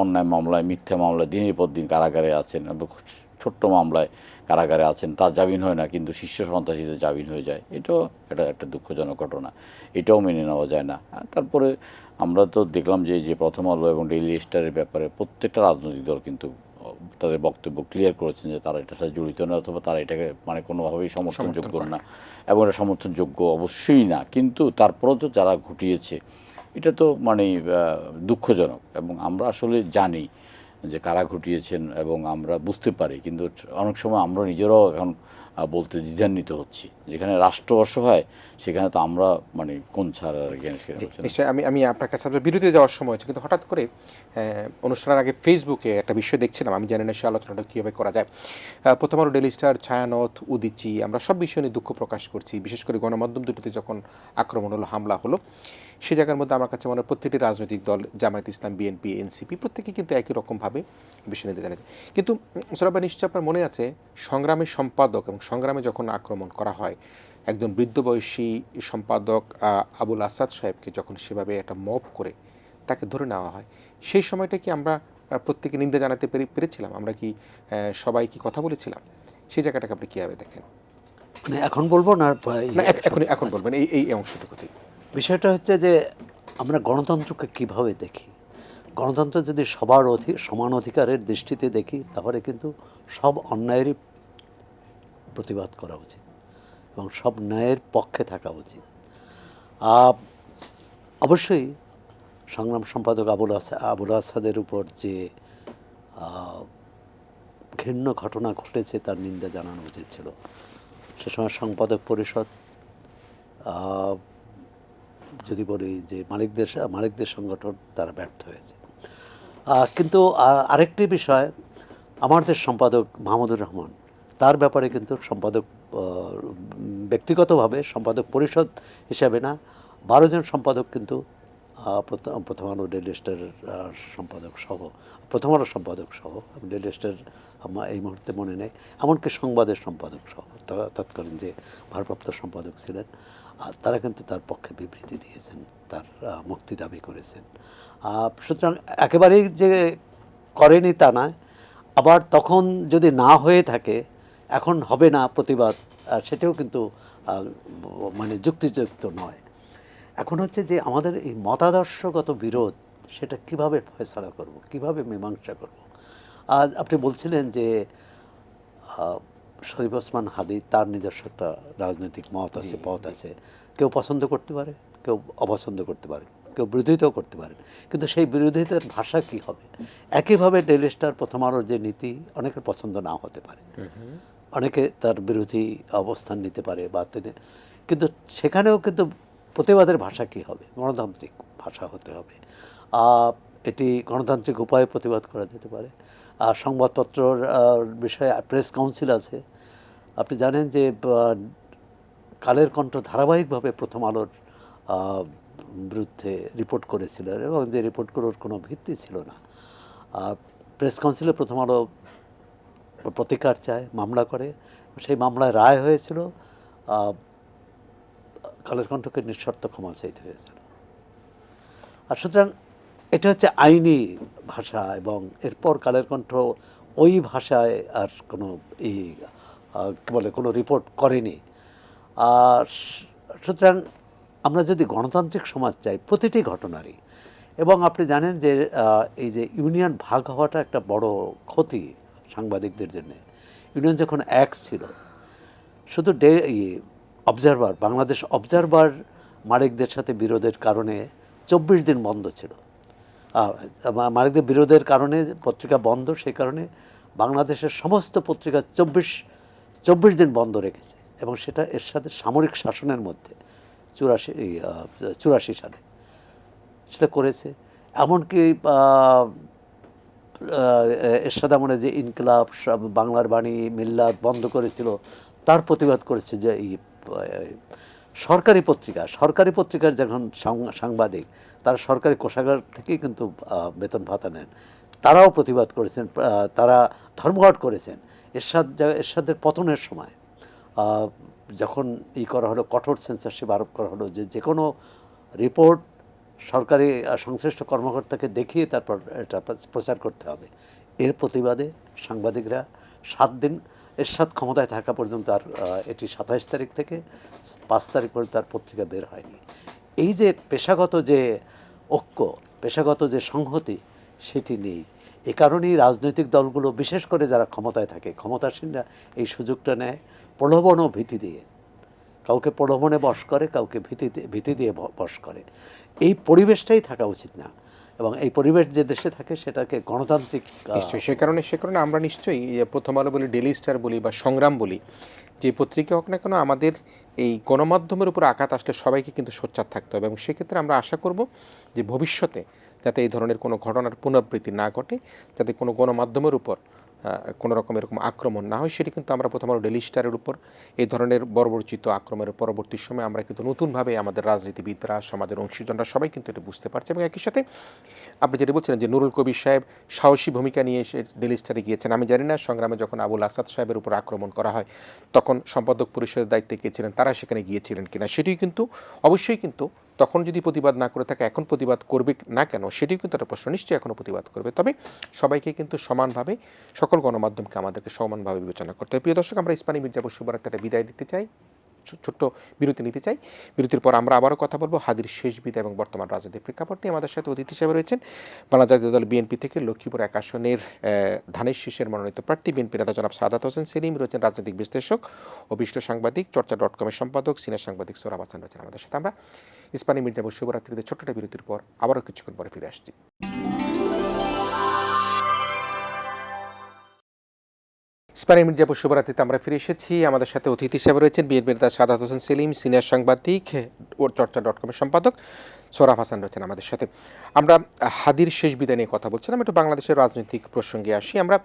অন্যায় মামলায়, মিথ্যা মামলায় দিনের পর দিন কারাগারে আছেন, ছোট্ট মামলায় কারাগারে আছেন, তার জামিন হয় না, কিন্তু শীর্ষ সন্ত্রাসীদের জামিন হয়ে যায়। এটাও একটা দুঃখজনক ঘটনা, এটাও মেনে নেওয়া যায় না। তারপরে আমরা তো দেখলাম যে প্রথম আলো এবং ডেইলি স্টারের ব্যাপারে প্রত্যেকটা রাজনৈতিক দল কিন্তু তাদের বক্তব্য ক্লিয়ার করেছেন যে তারা এটার সাথে জড়িত না, অথবা তারা এটাকে মানে কোনোভাবেই সমর্থনযোগ্য না, এবং এটা সমর্থনযোগ্য অবশ্যই না। কিন্তু তারপরেও তো যারা ঘটিয়েছে, এটা তো মানে দুঃখজনক, এবং আমরা আসলে জানি যে কারা ঘটিয়েছেন এবং আমরা বুঝতে পারি, কিন্তু অনেক সময় আমরা নিজেরাও এখন বলতে দ্বিধান্বিত হচ্ছি। যেখানে রাষ্ট্র অসহায়, সেখানে তো আমরা মানে কোন ছাড় আর জ্ঞান। নিশ্চয়ই আমি আপনার কাছে বিরতিতে যাওয়ার সময় হচ্ছে, কিন্তু হঠাৎ করে অনুষ্ঠানের আগে ফেসবুকে একটা বিষয় দেখছিলাম, আমি জানি না সে আলোচনাটা কীভাবে করা যায়। প্রথম আলো, ডেইলি স্টার, ছায়ানট, উদীচী, আমরা সব বিষয় নিয়ে দুঃখ প্রকাশ করছি। বিশেষ করে গণমাধ্যম দুটিতে যখন আক্রমণ হলো, হামলা হলো, সে জায়গার মধ্যে আমার কাছে মনে হয় প্রত্যেকটি রাজনৈতিক দল, জামায়াত ইসলাম, বিএনপি, এনসিপি, প্রত্যেকেই কিন্তু একই রকমভাবে বিষয় নিতে জানে। কিন্তু সরাবা নিশ্চয় আপনার মনে আছে, সংগ্রামের সম্পাদক এবং সংগ্রামে যখন আক্রমণ করা হয়, একজন বৃদ্ধ বয়সী সম্পাদক আবুল আসাদ সাহেবকে যখন সেভাবে একটা মব করে তাকে ধরে নেওয়া হয়, সেই সময়টা কি আমরা প্রত্যেকে নিন্দা জানাতে পেরেছিলাম? আমরা কি সবাই কি কথা বলেছিলাম? সেই জায়গাটাকে আপনি কীভাবে দেখেন? মানে এখন বলবো না, এখন বলবেন এই অংশটুকুতেই। বিষয়টা হচ্ছে যে আমরা গণতন্ত্রকে কিভাবে দেখি। গণতন্ত্র যদি সবার সমান অধিকারের দৃষ্টিতে দেখি, তাহলে কিন্তু সব অন্যায়েরই প্রতিবাদ করা উচিত এবং সব ন্যায়ের পক্ষে থাকা উচিত। অবশ্যই সংগ্রাম সম্পাদক আবুল আসাদের উপর যে ঘৃণ্য ঘটনা ঘটেছে তার নিন্দা জানানো উচিত ছিল। সে সময় সম্পাদক পরিষদ, যদি বলি যে মালিকদের সংগঠন, তারা ব্যর্থ হয়েছে। কিন্তু আরেকটি বিষয়, আমাদের সম্পাদক মাহমুদুর রহমান, তার ব্যাপারে কিন্তু সম্পাদক ব্যক্তিগতভাবে সম্পাদক পরিষদ হিসাবে না, 12 জন সম্পাদক কিন্তু প্রথম আলো ডেইলি স্টারের সম্পাদক সহ, প্রথম আলো সম্পাদক সহ, ডেইলি স্টার আমার এই মুহূর্তে মনে নেই, এমনকি সংবাদের সম্পাদক সহ তৎকালীন যে ভারপ্রাপ্ত সম্পাদক ছিলেন, তারা কিন্তু তার পক্ষে বিবৃতি দিয়েছেন, তার মুক্তি দাবি করেছেন। সুতরাং একেবারেই যে করেনি তা নয়, আবার তখন যদি না হয়ে থাকে এখন হবে না প্রতিবাদ, সেটাও কিন্তু মানে যুক্তিযুক্ত নয়। এখন হচ্ছে যে আমাদের এই মতাদর্শগত বিরোধ, সেটা কিভাবে ফয়সালা করব, কিভাবে মীমাংসা করব। আজ আপনি বলছিলেন যে শরীফ ওসমান হাদী, তার নিজস্ব একটা রাজনৈতিক মত আছে, পথ আছে, কেউ পছন্দ করতে পারে, কেউ অপছন্দ করতে পারে, কেউ বিরোধিতাও করতে পারে, কিন্তু সেই বিরোধিতার ভাষা কি হবে? একইভাবে ডেইলি স্টার, প্রথম আলোর যে নীতি অনেকের পছন্দ নাও হতে পারে, অনেকে তার বিরোধী অবস্থান নিতে পারে বা তিনি, কিন্তু সেখানেও কিন্তু প্রতিবাদের ভাষা কি হবে? গণতান্ত্রিক ভাষা হতে হবে। এটি গণতান্ত্রিক উপায়ে প্রতিবাদ করা যেতে পারে। আর সংবাদপত্রর বিষয়ে প্রেস কাউন্সিল আছে। আপনি জানেন যে কালের কণ্ঠ ধারাবাহিকভাবে প্রথম আলোর বিরুদ্ধে রিপোর্ট করেছিল এবং যে রিপোর্টগুলোর কোনো ভিত্তি ছিল না। প্রেস কাউন্সিলে প্রথম আলো প্রতিকার চায়, মামলা করে, সেই মামলায় রায় হয়েছিল, কালের কণ্ঠকে নিঃশর্ত ক্ষমা চাইতে হয়েছিল। আর সুতরাং এটা হচ্ছে আইনি ভাষা, এবং এরপর কালের কণ্ঠ ওই ভাষায় আর কোনো কী বলে কোনো রিপোর্ট করেনি। আর সুতরাং আমরা যদি গণতান্ত্রিক সমাজ চাই প্রতিটি ঘটনারই, এবং আপনি জানেন যে এই যে ইউনিয়ন ভাগ হওয়াটা একটা বড় ক্ষতি সাংবাদিকদের জন্য। ইউনিয়ন যখন এক ছিল, শুধু অবজারভার, বাংলাদেশ অবজারভার মালিকদের সাথে বিরোধের কারণে 24 দিন বন্ধ ছিল। মালিকদের বিরোধের কারণে পত্রিকা বন্ধ, সেই কারণে বাংলাদেশের সমস্ত পত্রিকা 24 দিন বন্ধ রেখেছে, এবং সেটা এর সাথে সামরিক শাসনের মধ্যে 84 সালে সেটা করেছে। এমনকি এরশাদ আমলে যে ইনকিলাব, বাংলার বাণী, মিল্লাত বন্ধ করেছিল, তার প্রতিবাদ করেছে যে এই সরকারি পত্রিকার যখন সাংবাদিক, তারা সরকারি কোষাগার থেকেই কিন্তু বেতন ভাতা নেন, তারাও প্রতিবাদ করেছেন, তারা ধর্মঘট করেছেন। এরশাদের পতনের সময় যখন করা হলো, কঠোর সেন্সরশিপ আরোপ করা হলো, যে কোনো রিপোর্ট সরকারি সংশ্লিষ্ট কর্মকর্তাকে দেখিয়ে তারপর এটা প্রচার করতে হবে। এর প্রতিবাদে সাংবাদিকরা 7 দিন, এরশাদ ক্ষমতায় থাকা পর্যন্ত, আর এটি 27 তারিখ থেকে 5 তারিখ পর্যন্ত তার পত্রিকা বের হয়নি। এই যে পেশাগত যে ঐক্য, পেশাগত যে সংহতি, সেটি নেই। এ কারণেই রাজনৈতিক দলগুলো, বিশেষ করে যারা ক্ষমতায় থাকে, ক্ষমতাসীনরা এই সুযোগটা নেয় প্রলোভন ও ভীতি দিয়ে। কাউকে প্রলোভনে বশ করে, কাউকে ভীতি দিয়ে বশ করে। এই পরিবেশটাই থাকা উচিত না, এবং এই পরিবেশ যে দেশে থাকে সেটাকে গণতান্ত্রিক নিশ্চয়ই। সে কারণে আমরা নিশ্চয়ই প্রথম আলো বলি, ডেইলি স্টার বলি বা সংগ্রাম বলি, যে পত্রিকা হোক না কেন, আমাদের এই গণমাধ্যমের উপর আঘাত আসলে সবাইকে কিন্তু সোচ্চার থাকতে হবে। এবং সেক্ষেত্রে আমরা আশা করব যে ভবিষ্যতে যাতে এই ধরনের কোনো ঘটনার পুনরাবৃত্তি না ঘটে, যাতে কোনো গণমাধ্যমের উপর কোনো রকম এরকম আক্রমণ না হয়, সেটি কিন্তু আমরা প্রথম আলো ডেইলি স্টারের উপর এই ধরনের বর্বরচিত আক্রমণের পরবর্তী সময় আমরা কিন্তু নতুনভাবে আমাদের রাজনীতিবিদরা, সমাজের অংশীজনরা সবাই কিন্তু এটা বুঝতে পারছে। এবং একই সাথে আপনি যেটা বলছিলেন যে নুরুল কবির সাহেব সাহসী ভূমিকা নিয়ে এসে ডেইলি স্টারে গিয়েছেন, আমি জানি না সংগ্রামে যখন আবুল আসাদ সাহেবের উপর আক্রমণ করা হয় তখন সম্পাদক পরিষদের দায়িত্বে কে ছিলেন, তারা সেখানে গিয়েছিলেন কিনা, সেটিও কিন্তু অবশ্যই কিন্তু তখন যদি প্রতিবাদ না করে থাকে, এখন প্রতিবাদ করবে না কেন, সেটিও কিন্তু একটা প্রশ্ন। নিশ্চয়ই এখনও প্রতিবাদ করবে, তবে সবাইকে কিন্তু সমানভাবে, সকল গণমাধ্যমকে আমাদেরকে সমানভাবে বিবেচনা করতে হবে। প্রিয় দর্শক, আমরা ইস্পানী মির্জা বশির একটা বিদায় দিতে চাই, ছোট্ট বিরতি নিতে চাই। বিরতির পর আমরা আবারও কথা বলবো হাদির শেষ বিদায় এবং বর্তমান রাজনৈতিক প্রেক্ষাপট নিয়ে। আমাদের সাথে অতিথি হিসেবে রয়েছেন বাংলা জাতীয় দল বিএনপি থেকে লক্ষ্মীপুর 1 আসনের ধানের শীষের মনোনীত প্রার্থী বিএনপি নেতা জনাব সাদাত হোসেন সেলিম, রয়েছেন রাজনৈতিক বিশ্লেষক ও বিশিষ্ট সাংবাদিক, চর্চা.com-এর সম্পাদক, সিনিয়র সাংবাদিক সোহরাব হাসান রয়েছেন আমাদের সাথে। আমরা ইস্পানী মির্জা বশির ছোট্ট বিরতির পর আবারও কিছুক্ষণ পরে ফিরে আসছি। ওসমানী মির্জাপুর শুভরাত্রিতে আমরা ফিরে এসেছি। আমাদের সাথে অতিথি হিসেবে রয়েছেন বিএনপির নেতা সাদাত হোসেন সেলিম, সিনিয়র সাংবাদিক ও চর্চা.com-এর সম্পাদক সোহরাব হাসান রয়েছেন আমাদের সাথে। আমরা হাদির শেষ বিদায় নিয়ে কথা বলছিলাম, একটু বাংলাদেশের রাজনৈতিক প্রসঙ্গে আসি। আমরা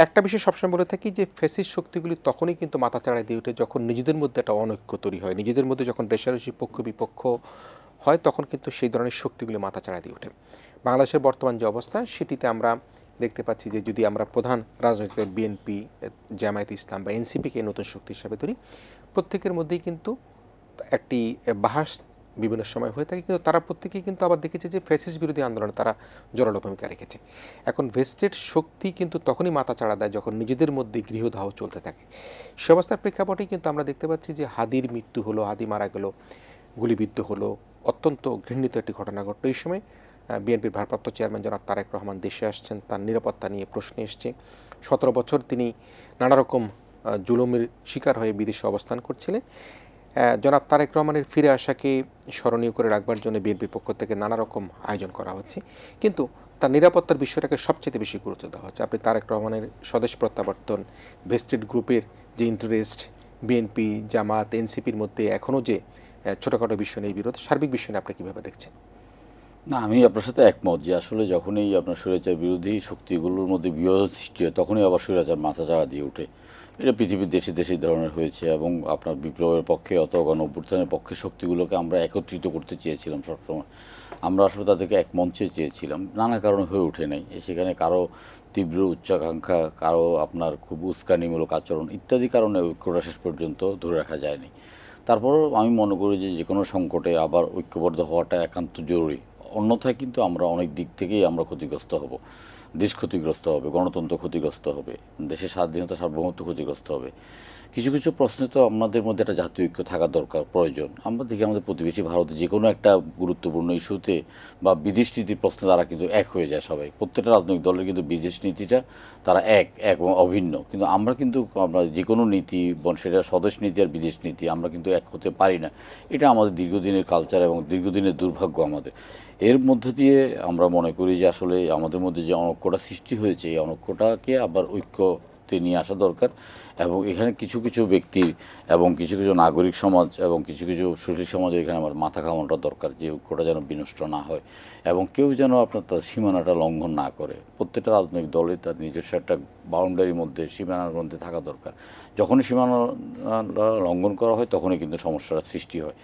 একটা বিষয় সবসময় বলে থাকি যে ফ্যাসিস্ট শক্তিগুলি তখনই কিন্তু মাথাচাড়া দিয়ে ওঠে যখন নিজেদের মধ্যে একটা অনৈক্য তৈরি হয়, নিজেদের মধ্যে যখন রেষারেষি পক্ষ বিপক্ষ হয়, তখন কিন্তু সেই ধরনের শক্তিগুলি মাথাচাড়া দিয়ে ওঠে। বাংলাদেশের বর্তমান যে অবস্থা সেটিতে আমরা দেখতে পাচ্ছি যে যদি আমরা প্রধান রাজনৈতিক দল বিএনপি, জামায়াতে ইসলাম বা এনসিপিকে নতুন শক্তি হিসাবে ধরি, প্রত্যেকের মধ্যেই কিন্তু একটি বাহাস বিভিন্ন সময় হয়ে থাকে, কিন্তু তারা প্রত্যেকেই কিন্তু আবার দেখেছে যে ফ্যাসিস্ট বিরোধী আন্দোলনে তারা জোরালো ভূমিকা রেখেছে। এখন ভেস্টেড শক্তি কিন্তু তখনই মাথা চাড়া দেয় যখন নিজেদের মধ্যে গৃহদাহ চলতে থাকে। সে অবস্থার প্রেক্ষাপটেই কিন্তু আমরা দেখতে পাচ্ছি যে হাদির মৃত্যু হলো, হাদি মারা গেল, গুলিবিদ্ধ হলো, অত্যন্ত ঘৃণিত একটি ঘটনা ঘটল। এই সময় বিএনপির ভারপ্রাপ্ত চেয়ারম্যান জনাব তারেক রহমান দেশে আসছেন, তার নিরাপত্তা নিয়ে প্রশ্ন এসছে। 17 বছর তিনি নানা রকম জুলুমের শিকার হয়ে বিদেশে অবস্থান করছিলেন। জনাব তারেক রহমানের ফিরে আসাকে স্মরণীয় করে রাখবার জন্য বিএনপির পক্ষ থেকে নানা রকম আয়োজন করা হচ্ছে, কিন্তু তার নিরাপত্তার বিষয়টাকে সবচেয়ে বেশি গুরুত্ব দেওয়া হচ্ছে। আপনি তারেক রহমানের স্বদেশ প্রত্যাবর্তন, ভেস্টেড গ্রুপের যে ইন্টারেস্ট, বিএনপি, জামাত, এনসিপির মধ্যে এখনও যে ছোটোখাটো বিষয় নিয়ে বিরোধ, সার্বিক বিষয় নিয়ে আপনি কীভাবে দেখছেন? না, আমি আপনার সাথে একমত যে আসলে যখনই আপনার স্বৈরাচার বিরোধী শক্তিগুলোর মধ্যে বিরোধ সৃষ্টি হয় তখনই আবার স্বৈরাচার মাথাচাড়া দিয়ে ওঠে। এটা পৃথিবীর দেশে দেশে ধরনের হয়েছে এবং আপনার বিপ্লবের পক্ষে অথবা গণ অভ্যুত্থানের পক্ষে শক্তিগুলোকে আমরা একত্রিত করতে চেয়েছিলাম সবসময়। আমরা আসলে তাদেরকে এক মঞ্চে চেয়েছিলাম, নানা কারণে হয়ে ওঠে নাই। সেখানে কারো তীব্র উচ্চাকাঙ্ক্ষা, কারো আপনার খুব উস্কানিমূলক আচরণ ইত্যাদি কারণে ঐক্যটা শেষ পর্যন্ত ধরে রাখা যায়নি। তারপরেও আমি মনে করি যে কোনো সংকটে আবার ঐক্যবদ্ধ হওয়াটা একান্ত জরুরি। অন্যথায় কিন্তু আমরা অনেক দিক থেকেই আমরা ক্ষতিগ্রস্ত হব। দেশ ক্ষতিগ্রস্ত হবে, গণতন্ত্র ক্ষতিগ্রস্ত হবে, দেশের স্বাধীনতা সার্বভৌমত্ব ক্ষতিগ্রস্ত হবে। কিছু কিছু প্রশ্নে তো আমাদের মধ্যে একটা জাতীয় ঐক্য থাকা দরকার, প্রয়োজন। আমরা দেখি আমাদের প্রতিবেশী ভারতে যে কোনো একটা গুরুত্বপূর্ণ ইস্যুতে বা বিদেশ নীতির প্রশ্নে তারা কিন্তু এক হয়ে যায় সবাই। প্রত্যেকটা রাজনৈতিক দলের কিন্তু বিদেশ নীতিটা তারা এক এবং অভিন্ন, কিন্তু আমরা যে কোনো নীতি, সেটা স্বদেশ নীতি আর বিদেশ নীতি, আমরা কিন্তু এক হতে পারি না। এটা আমাদের দীর্ঘদিনের কালচার এবং দীর্ঘদিনের দুর্ভাগ্য আমাদের। এর মধ্য দিয়ে আমরা মনে করি যে আসলে আমাদের মধ্যে যে অনৈক্যটা সৃষ্টি হয়েছে এই অনৈক্যটাকে আবার ঐক্যতে নিয়ে আসা দরকার এবং এখানে কিছু কিছু ব্যক্তির এবং কিছু কিছু নাগরিক সমাজ এবং কিছু কিছু সুশীল সমাজের এখানে আমার মাথা ঘামানোটা দরকার যে ঐক্যটা যেন বিনষ্ট না হয় এবং কেউ যেন আপনার তার সীমানাটা লঙ্ঘন না করে। প্রত্যেকটা রাজনৈতিক দলে তার নিজস্ব একটা বাউন্ডারির মধ্যে, সীমানার মধ্যে থাকা দরকার। যখনই সীমানা লঙ্ঘন করা হয় তখনই কিন্তু সমস্যার সৃষ্টি হয়।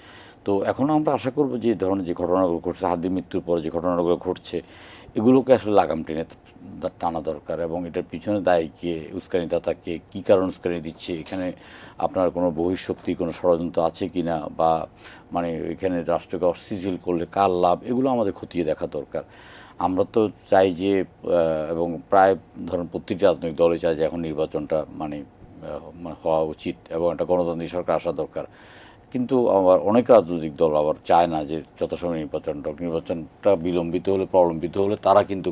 তো এখন আমরা আশা করব যে ধরনের যে ঘটনাগুলো ঘটছে, হাদির মৃত্যুর পরে যে ঘটনাগুলো ঘটছে, এগুলোকে আসলে লাগাম টেনে টানা দরকার এবং এটার পিছনে দায়ী কে, উস্কানিদাতাকে, কী কারণ উস্কানি দিচ্ছে, এখানে আপনার কোনো বহিঃশক্তির কোনো ষড়যন্ত্র আছে কি না, বা মানে এখানে রাষ্ট্রকে অস্থিতিশীল করলে কার লাভ, এগুলো আমাদের খতিয়ে দেখা দরকার। আমরা তো চাই যে এবং প্রায় ধরুন প্রত্যেকটি রাজনৈতিক দলে চাই যে এখন নির্বাচনটা হওয়া উচিত এবং একটা গণতান্ত্রিক সরকার আসা দরকার। কিন্তু আবার অনেক রাজনৈতিক দল আবার চায় না যে যথাসময়ে নির্বাচনটা বিলম্বিত হলে, প্রলম্বিত হলে তারা কিন্তু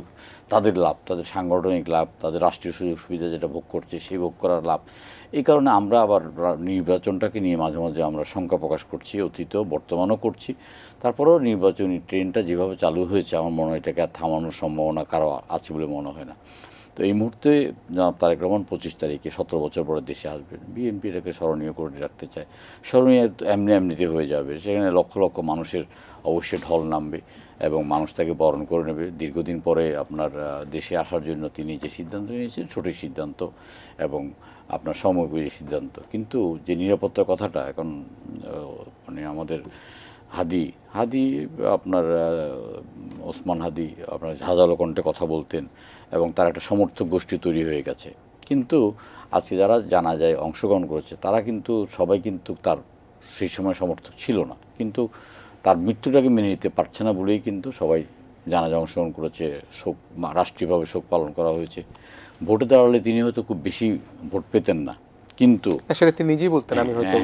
তাদের লাভ, তাদের সাংগঠনিক লাভ, তাদের রাষ্ট্রীয় সুযোগ সুবিধা যেটা ভোগ করছে সেই ভোগ করার লাভ। এই কারণে আমরা আবার নির্বাচনটাকে নিয়ে মাঝে মাঝে আমরা শঙ্কা প্রকাশ করছি, অতীতেও বর্তমানও করছি। তারপরেও নির্বাচনী ট্রেনটা যেভাবে চালু হয়েছে আমার মনে হয় এটাকে আর থামানোর সম্ভাবনা কারো আছে বলে মনে হয় না। তো এই মুহূর্তে জনাব তারেক রহমান 25 তারিখে 17 বছর পরে দেশে আসবেন। বিএনপি এটাকে স্মরণীয় করে রাখতে চায়। স্মরণীয় এমনিতে হয়ে যাবে, সেখানে লক্ষ লক্ষ মানুষের অবশ্যই ঢল নামবে এবং মানুষ তাকে বরণ করে নেবে। দীর্ঘদিন পরে আপনার দেশে আসার জন্য তিনি যে সিদ্ধান্ত নিয়েছেন সঠিক সিদ্ধান্ত এবং আপনার সময়োপযোগী সিদ্ধান্ত। কিন্তু যে নিরাপত্তার কথাটা এখন মানে আমাদের হাদি আপনার ওসমান হাদি আপনার ঝাঁঝালো কণ্ঠে কথা বলতেন এবং তার একটা সমর্থক গোষ্ঠী তৈরি হয়ে গেছে। কিন্তু আজকে যারা জানা যায় অংশগ্রহণ করেছে তারা কিন্তু সবাই কিন্তু তার সেই সময় সমর্থক ছিল না, কিন্তু তার মৃত্যুটাকে মেনে নিতে পারছে না বলেই কিন্তু সবাই জানাজা অংশগ্রহণ করেছে, শোক রাষ্ট্রীয়ভাবে শোক পালন করা হয়েছে। ভোটে দাঁড়ালে তিনি হয়তো খুব বেশি ভোট পেতেন না, কিন্তু সেটা তিনি নিজেই বলতেন আমি হয়তো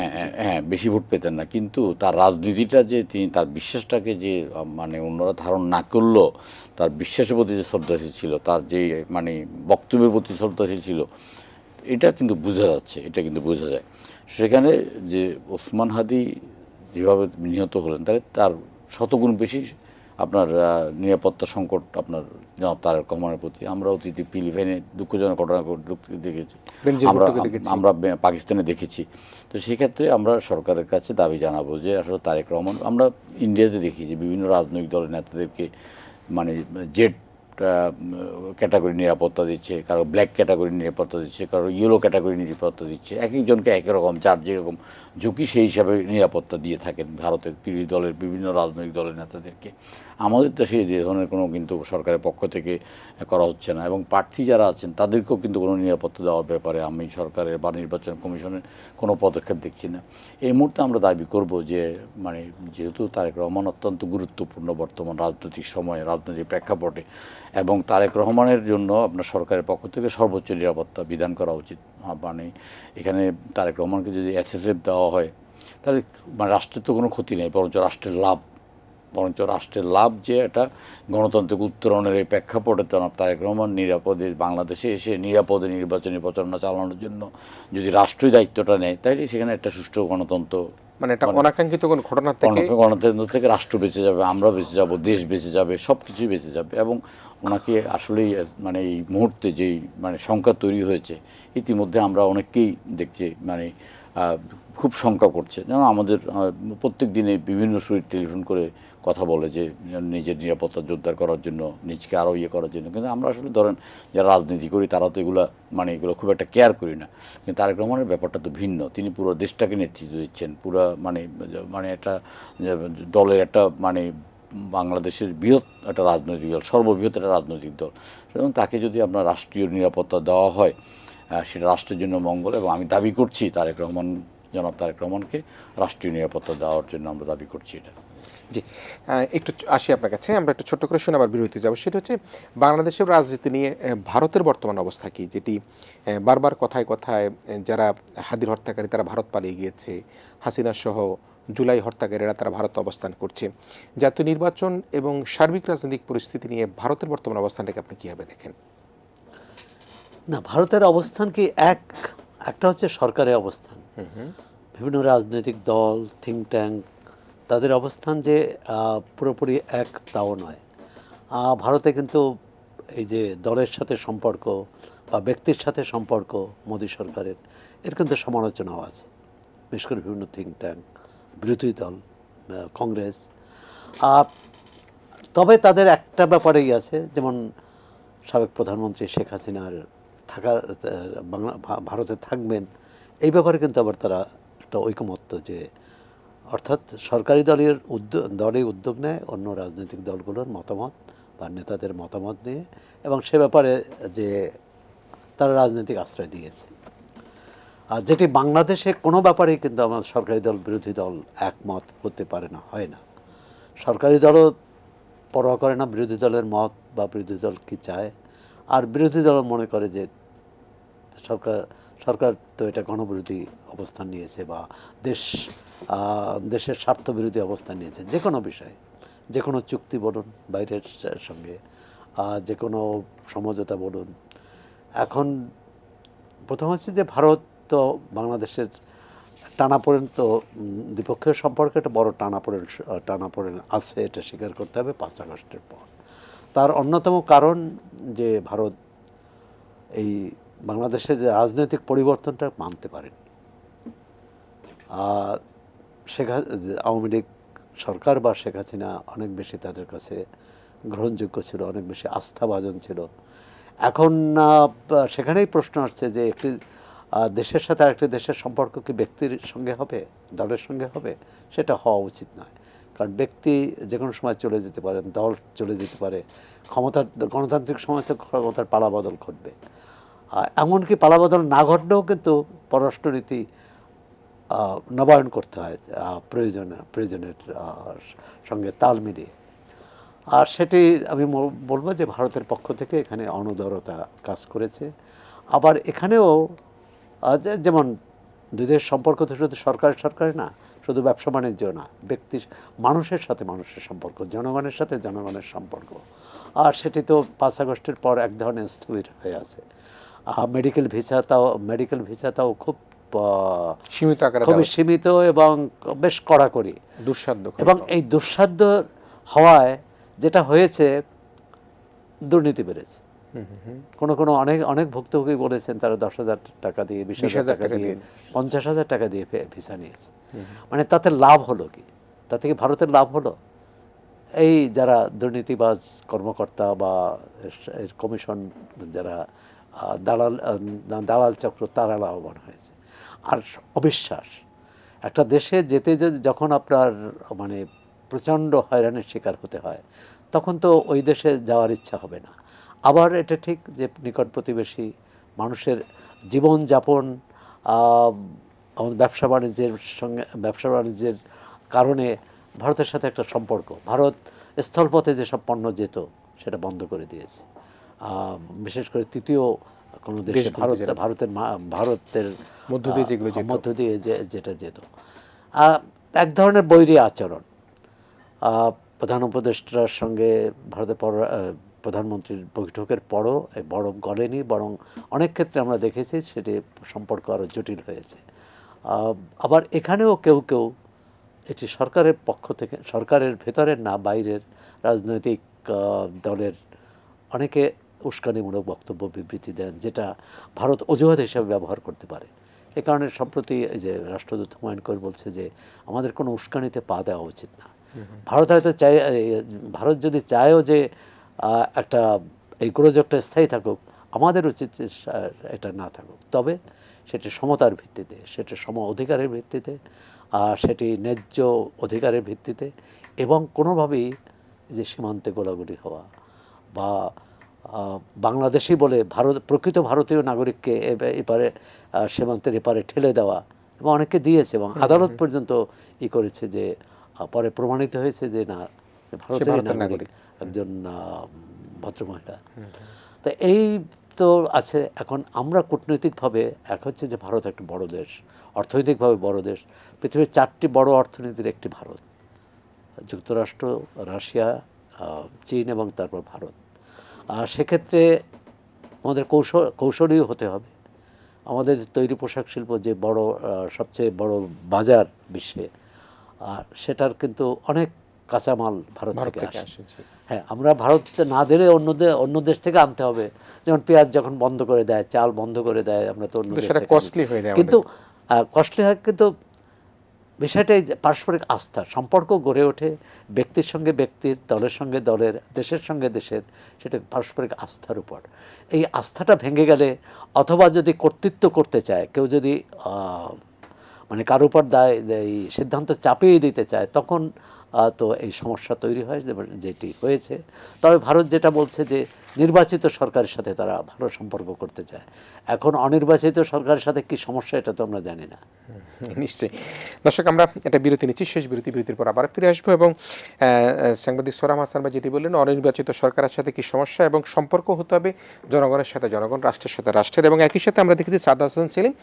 বেশি ভোট পেতেন না, কিন্তু তার রাজনীতিটা যে তিনি তার বিশ্বাসটাকে যে মানে অন্যরা ধারণ না করলেও তার বিশ্বাসের প্রতি যে শ্রদ্ধাশীল ছিল, তার যে মানে বক্তব্যের প্রতি শ্রদ্ধাশীল ছিল, এটা কিন্তু বোঝা যাচ্ছে, এটা কিন্তু বোঝা যায়। সেখানে যে ওসমান হাদি যেভাবে নিহত হলেন তাহলে তার শতগুণ বেশি আপনার নিরাপত্তা সংকট আপনার জনাব তারেক রহমানের প্রতি আমরা অতীতে পিলিভাইনে দুঃখজনক ঘটনা দেখেছি, বেনজির আমরা ভুট্টোকে দেখেছি। আমরা পাকিস্তানে দেখেছি। তো সেক্ষেত্রে আমরা সরকারের কাছে দাবি জানাবো যে আসলে তারেক রহমান, আমরা ইন্ডিয়াতে দেখি যে বিভিন্ন রাজনৈতিক দলের নেতাদেরকে মানে জেড ক্যাটাগরি নিরাপত্তা দিচ্ছে, কারো ব্ল্যাক ক্যাটাগরি নিরাপত্তা দিচ্ছে, কারো ইয়েলো ক্যাটাগরি নিরাপত্তা দিচ্ছে, এক একজনকে এক রকম যার যেরকম ঝুঁকি সেই হিসাবে নিরাপত্তা দিয়ে থাকেন ভারতের দলের বিভিন্ন রাজনৈতিক দলের নেতাদেরকে। আমাদের দেশে যে ধরনের কোনো কিন্তু সরকারের পক্ষ থেকে করা হচ্ছে না, এবং প্রার্থী যারা আছেন তাদেরকেও কিন্তু কোনো নিরাপত্তা দেওয়ার ব্যাপারে আমি সরকারের বা নির্বাচন কমিশনের কোনো পদক্ষেপ দেখছি না। এই মুহূর্তে আমরা দাবি করব যে মানে যেহেতু তারেক রহমান অত্যন্ত গুরুত্বপূর্ণ বর্তমান রাজনৈতিক সময়ে, রাজনৈতিক প্রেক্ষাপটে, এবং তারেক রহমানের জন্য আপনার সরকারের পক্ষ থেকে সর্বোচ্চ নিরাপত্তা বিধান করা উচিত। মানে এখানে তারেক রহমানকে যদি SSF দেওয়া হয় তাহলে মানে রাষ্ট্রের তো কোনো ক্ষতি নেই, বরঞ্চ রাষ্ট্রের লাভ, বরঞ্চ রাষ্ট্রের লাভ যে এটা গণতান্ত্রিক উত্তরণের এই প্রেক্ষাপটে তারেক রহমান নিরাপদে বাংলাদেশে এসে নিরাপদে নির্বাচনী প্রচারণা চালানোর জন্য যদি রাষ্ট্রই দায়িত্বটা নেয়, তাইলে সেখানে একটা সুষ্ঠু গণতন্ত্র, মানে এটা অনাকাঙ্ক্ষিত কোন ঘটনা থেকে গণতন্ত্র থেকে রাষ্ট্র বেঁচে যাবে, আমরা বেঁচে যাব, দেশ বেঁচে যাবে, সব কিছুই বেঁচে যাবে। এবং ওনাকে আসলেই মানে এই মুহূর্তে যেই মানে সংখ্যা তৈরি হয়েছে, ইতিমধ্যে আমরা অনেককেই দেখছি মানে খুব শঙ্কা করছে। যেমন আমাদের প্রত্যেক দিনে বিভিন্ন সুরে টেলিফোন করে কথা বলে যে নিজের নিরাপত্তা জোরদার করার জন্য, নিজকে আরও ইয়ে করার জন্য। কিন্তু আমরা আসলে ধরেন যারা রাজনীতি করি তারা তো এগুলো মানে এগুলো খুব একটা কেয়ার করি না। কিন্তু তারেক রহমানের ব্যাপারটা তো ভিন্ন, তিনি পুরো দেশটাকে নেতৃত্ব দিচ্ছেন, পুরো মানে একটা দলের একটা মানে বাংলাদেশের বৃহৎ একটা রাজনৈতিক দল, সর্ববৃহৎ একটা রাজনৈতিক দল, এবং তাকে যদি আপনার রাষ্ট্রীয় নিরাপত্তা দেওয়া হয় সেটা রাষ্ট্রের জন্য মঙ্গল। এবং আমি দাবি করছি জনাব তারেক রহমানকে রাষ্ট্রীয় নিরাপত্তা দেওয়ার জন্য আমরা দাবি করছি এটা। জি, একটু আসি আপনার কাছে, আমরা একটু ছোট্ট করে শুনে আবার বিরতি যাব। সেটা হচ্ছে বাংলাদেশের রাজনীতি নিয়ে ভারতের বর্তমান অবস্থা কি, যেটি বারবার কথায় কথায় যারা হাদির হত্যাকারী তারা ভারত পালিয়ে গিয়েছে, হাসিনা সহ জুলাই হত্যাকারীরা তারা ভারত অবস্থান করছে। জাতীয় নির্বাচন এবং সার্বিক রাজনৈতিক পরিস্থিতি নিয়ে ভারতের বর্তমান অবস্থানটাকে আপনি কীভাবে দেখেন? না, ভারতের অবস্থান কি একটা হচ্ছে সরকারের অবস্থান, বিভিন্ন রাজনৈতিক দল, থিঙ্ক ট্যাঙ্ক, তাদের অবস্থান যে পুরোপুরি এক তাও নয়। ভারতে কিন্তু এই যে দলের সাথে সম্পর্ক বা ব্যক্তির সাথে সম্পর্ক মোদী সরকারের, এর কিন্তু সমালোচনাও আছে, বিশেষ করে বিভিন্ন থিঙ্ক ট্যাঙ্ক, বিরোধী দল, কংগ্রেস। তবে তাদের একটা ব্যাপারেই আছে, যেমন সাবেক প্রধানমন্ত্রী শেখ হাসিনার ভারতে থাকবেন, এই ব্যাপারে কিন্তু আবার তারা একটা ঐকমত্য, যে অর্থাৎ সরকারি দলের উদ্যোগ নেয় অন্য রাজনৈতিক দলগুলোর মতামত বা নেতাদের মতামত নিয়ে, এবং সে ব্যাপারে যে তারা রাজনৈতিক আশ্রয় দিয়েছে। আর যেটি বাংলাদেশে কোনো ব্যাপারেই কিন্তু আমার সরকারি দল বিরোধী দল একমত হতে পারে না, হয় না। সরকারি দলও পরোয়া করে না বিরোধী দলের মত বা বিরোধী দল কী চায়, আর বিরোধী দল মনে করে যে সরকার তো এটা গণবিরোধী অবস্থান নিয়েছে বা দেশের স্বার্থবিরোধী অবস্থান নিয়েছে যে কোনো বিষয়ে, যে কোনো চুক্তি বলুন বাইরের সঙ্গে, যে কোনো সমঝোতা বলুন। এখন প্রথম হচ্ছে যে ভারত তো বাংলাদেশের টানাপোড়েন, তো দ্বিপক্ষীয় সম্পর্কে একটা বড় টানাপোড়েন আছে, এটা স্বীকার করতে হবে 5 আগস্টের পর। তার অন্যতম কারণ যে ভারত এই বাংলাদেশের যে রাজনৈতিক পরিবর্তনটা মানতে পারেনি। আওয়ামী লীগ সরকার বা শেখ হাসিনা অনেক বেশি তাদের কাছে গ্রহণযোগ্য ছিল, অনেক বেশি আস্থাভাজন ছিল। এখন সেখানেই প্রশ্ন আসছে যে একটি দেশের সাথে আরেকটি দেশের সম্পর্ক কি ব্যক্তির সঙ্গে হবে, দলের সঙ্গে হবে? সেটা হওয়া উচিত নয়, কারণ ব্যক্তি যে কোনো সময় চলে যেতে পারেন, দল চলে যেতে পারে, গণতান্ত্রিক সমাজ থেকে ক্ষমতার পালাবদল ঘটবে। এমনকি পালাবদল না ঘটলেও কিন্তু পররাষ্ট্রনীতি নবায়ন করতে হয় প্রয়োজনের সঙ্গে তাল মিলিয়ে। আর সেটি আমি বলবো যে ভারতের পক্ষ থেকে এখানে অনুদারতা কাজ করেছে। আবার এখানেও যেমন দুই দেশের সম্পর্ক তো শুধু সরকারের না, শুধু ব্যবসা বাণিজ্য না, মানুষের সাথে মানুষের সম্পর্ক, জনগণের সাথে জনগণের সম্পর্ক। আর সেটি তো 5 আগস্টের পর এক ধরনের স্থবির হয়ে আছে। মেডিকেল ভিসাটাও খুব সীমিত এবং বেশ কড়াকড়ি, দুঃসাধ্য, এবং এই দুঃসাধ্য হওয়ায় যেটা হয়েছে দুর্নীতি বেড়েছে। হুম, হুম, হুম। কোনো কোনো অনেক অনেক ভুক্তভোগী বলেছেন তারা 10,000 টাকা দিয়ে, 20,000 টাকা দিয়ে, 50,000 টাকা দিয়ে ভিসা নিয়েছে। মানে তাতে লাভ হলো কি? তাতে কি ভারতের লাভ হলো? এই যারা দুর্নীতিবাজ কর্মকর্তা বা এর কমিশন যারা দালাল চক্র, তারা লাভবান হয়েছে। আর অবিশ্বাস, একটা দেশে যেতে যখন আপনার মানে প্রচণ্ড হয়রানির শিকার হতে হয়, তখন তো ওই দেশে যাওয়ার ইচ্ছা হবে না। আবার এটা ঠিক যে নিকট প্রতিবেশী মানুষের জীবনযাপন, আমাদের ব্যবসা বাণিজ্যের কারণে ভারতের সাথে একটা সম্পর্ক, ভারত স্থলপথে যেসব পণ্য যেত সেটা বন্ধ করে দিয়েছে। বিশেষ করে তৃতীয় কোনো দেশে ভারতের মধ্য দিয়ে যেগুলো যেত। মধ্য দিয়ে যেটা যেত, এক ধরনের বৈরী আচরণ। প্রধান উপদেষ্টার সঙ্গে ভারতের প্রধানমন্ত্রীর বৈঠকের পরও এই বরফ গলেনি, বরং অনেক ক্ষেত্রে আমরা দেখেছি সেটি সম্পর্ক আরও জটিল হয়েছে। আবার এখানেও কেউ কেউ এটি সরকারের পক্ষ থেকে, সরকারের ভেতরের না বাইরের রাজনৈতিক দলের অনেকে উস্কানিমূলক বক্তব্য বিবৃতি দেন, যেটা ভারত অজুহাত হিসেবে ব্যবহার করতে পারে। এ কারণে সম্প্রতি এই যে রাষ্ট্রদূত হুমায়ুন কবির বলছে যে আমাদের কোনো উস্কানিতে পা দেওয়া উচিত না। ভারত হয়তো ভারত যদি চায়ও যে একটা এই গোলযোগটা স্থায়ী থাকুক, আমাদের উচিত এটা না থাকুক, তবে সেটি সমতার ভিত্তিতে, সেটি সম অধিকারের ভিত্তিতে, সেটি ন্যায্য অধিকারের ভিত্তিতে, এবং কোনোভাবেই যে সীমান্তে গোলাগুলি হওয়া বা বাংলাদেশি বলে প্রকৃত ভারতীয় নাগরিককে এপারে সীমান্তের এপারে ঠেলে দেওয়া, এবং অনেকে দিয়েছে, এবং আদালত পর্যন্ত করেছে যে পরে প্রমাণিত হয়েছে যে না, ভারতের নাগরিক একজন ভদ্রমহিলা। তো এই তো আছে। এখন আমরা কূটনৈতিকভাবে এক হচ্ছে যে ভারত একটা বড় দেশ, অর্থনৈতিকভাবে বড় দেশ, পৃথিবীর 4টি বড় অর্থনীতির একটি ভারত, যুক্তরাষ্ট্র, রাশিয়া, চীন এবং তারপর ভারত। আর সেক্ষেত্রে আমাদের কৌশলীও হতে হবে। আমাদের তৈরি পোশাক শিল্প যে সবচেয়ে বড় বাজার বিশ্বে, আর সেটার কিন্তু অনেক কাঁচামাল ভারত থেকে আসে। হ্যাঁ, আমরা ভারত না দিলে অন্য দেশ থেকে আনতে হবে। যেমন পেঁয়াজ যখন বন্ধ করে দেয়, চাল বন্ধ করে দেয়, আমরা তো অন্য দেশ থেকে কস্টলি হয়ে যায়, কিন্তু কস্টলি হয়। কিন্তু বিষয়টাই পারস্পরিক আস্থা, সম্পর্ক গড়ে ওঠে ব্যক্তির সঙ্গে ব্যক্তির, দলের সঙ্গে দলের, দেশের সঙ্গে দেশের, সেটা পারস্পরিক আস্থার উপর। এই আস্থাটা ভেঙে গেলে, অথবা যদি কর্তৃত্ব করতে চায় কেউ, যদি মানে কারোর উপর এই সিদ্ধান্ত চাপিয়ে দিতে চায়, তখন তো এই সমস্যা তৈরি হয়, যেটি হয়েছে। তবে ভারত যেটা বলছে যে নির্বাচিত সরকারের সাথে তারা ভালো সম্পর্ক করতে চায়। এখন অনির্বাচিত সরকারের সাথে কি সমস্যা, এটা তো আমরা জানি না। নিশ্চয়ই। দর্শক, আমরা একটা বিরতি নিচ্ছি, শেষ বিরতির পর আবার ফিরে আসবো, এবং সাংবাদিক সোহরাব হাসান ভাই যেটি বললেন, অনির্বাচিত সরকারের সাথে কি সমস্যা, এবং সম্পর্ক হতে হবে জনগণের সাথে জনগণ, রাষ্ট্রের সাথে রাষ্ট্রের। এবং একই সাথে আমরা দেখেছি সাদাত হাসান সেলিম,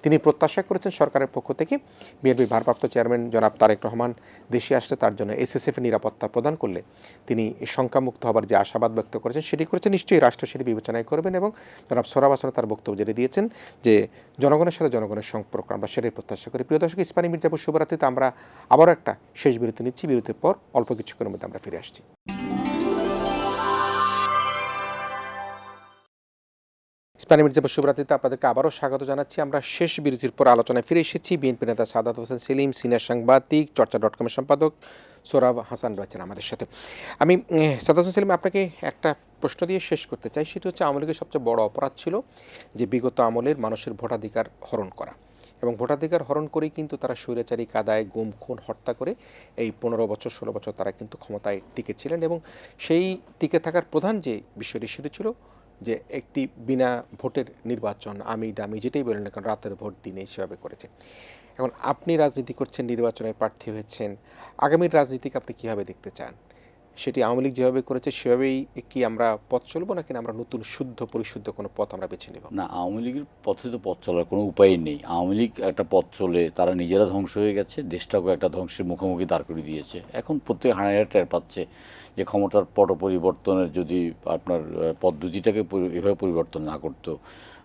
তিনি প্রত্যাশা করেছেন সরকারের পক্ষ থেকে বিএনপির ভারপ্রাপ্ত চেয়ারম্যান জনাব তারেক রহমান দেশে আসলে তার জন্য SSF নিরাপত্তা প্রদান করলে তিনি শঙ্কামুক্ত হবার যে আশাবাদ ব্যক্ত করেছেন, সেটি করেছেন। নিশ্চয়ই রাষ্ট্র সেটি বিবেচনায় করবেন, এবং জনাব সোহরাব হাসান তার বক্তব্য যেটি দিয়েছেন যে জনগণের সাথে জনগণের সম্পর্ক, আমরা সেটাই প্রত্যাশা করি। প্রিয় দর্শক, ইস্পানী মির্জাপুর শুভরাত্রিতে আমরা আবারও একটা শেষ বিরতি নিচ্ছি। বিরতির পর অল্প কিছুক্ষণের মধ্যে আমরা ফিরে আসছি। ইস্পানী মির্জাপুর শুভরাত্রিতে আপনাদেরকে আবারও স্বাগত জানাচ্ছি। আমরা শেষ বিরতির পর আলোচনায় ফিরে এসেছি। বিএনপি নেতা সাদাত হোসেন সেলিম, সিনিয়র সাংবাদিক, চর্চা.com-এর সম্পাদক সোহরাব হাসান রয়েছেন আমাদের সাথে। আমি সাদাত হোসেন সেলিম, আপনাকে একটা প্রশ্ন দিয়ে শেষ করতে চাই। সেটি হচ্ছে, আওয়ামী লীগের সবচেয়ে বড় অপরাধ ছিল যে বিগত আমলের মানুষের ভোটাধিকার হরণ করা, এবং ভোটাধিকার হরণ করেই কিন্তু তারা স্বৈরাচারী কাদায় গুম খুন হত্যা করে এই 15 বছর 16 বছর তারা কিন্তু ক্ষমতায় টিকেছিলেন। এবং সেই টিকে থাকার প্রধান যে বিষয়টি, সেটি ছিল যে একটি বিনা ভোটের নির্বাচন, আমি ডামি যেটাই বলেন না কারণ, রাতের ভোট দিনে সেভাবে করেছে। এখন আপনি রাজনীতি করছেন, নির্বাচনের প্রার্থী হয়েছেন, আগামীর রাজনীতিকে আপনি কীভাবে দেখতে চান? সেটি আওয়ামী লীগ যেভাবে করেছে সেভাবেই কি আমরা পথ চলবো, নাকি আমরা নতুন শুদ্ধ পরিশুদ্ধ কোনো পথ আমরা বেছে নেব? না, আওয়ামী লীগের পথে তো পথ চলার কোনো উপায় নেই। আওয়ামী লীগ একটা পথ চলে, তারা নিজেরা ধ্বংস হয়ে গেছে, দেশটাকে একটা ধ্বংসের মুখোমুখি দাঁড় করে দিয়েছে। এখন প্রত্যেক হানায় টের পাচ্ছে যে ক্ষমতার পট পরিবর্তনের যদি আপনার পদ্ধতিটাকে এভাবে পরিবর্তন না করতো,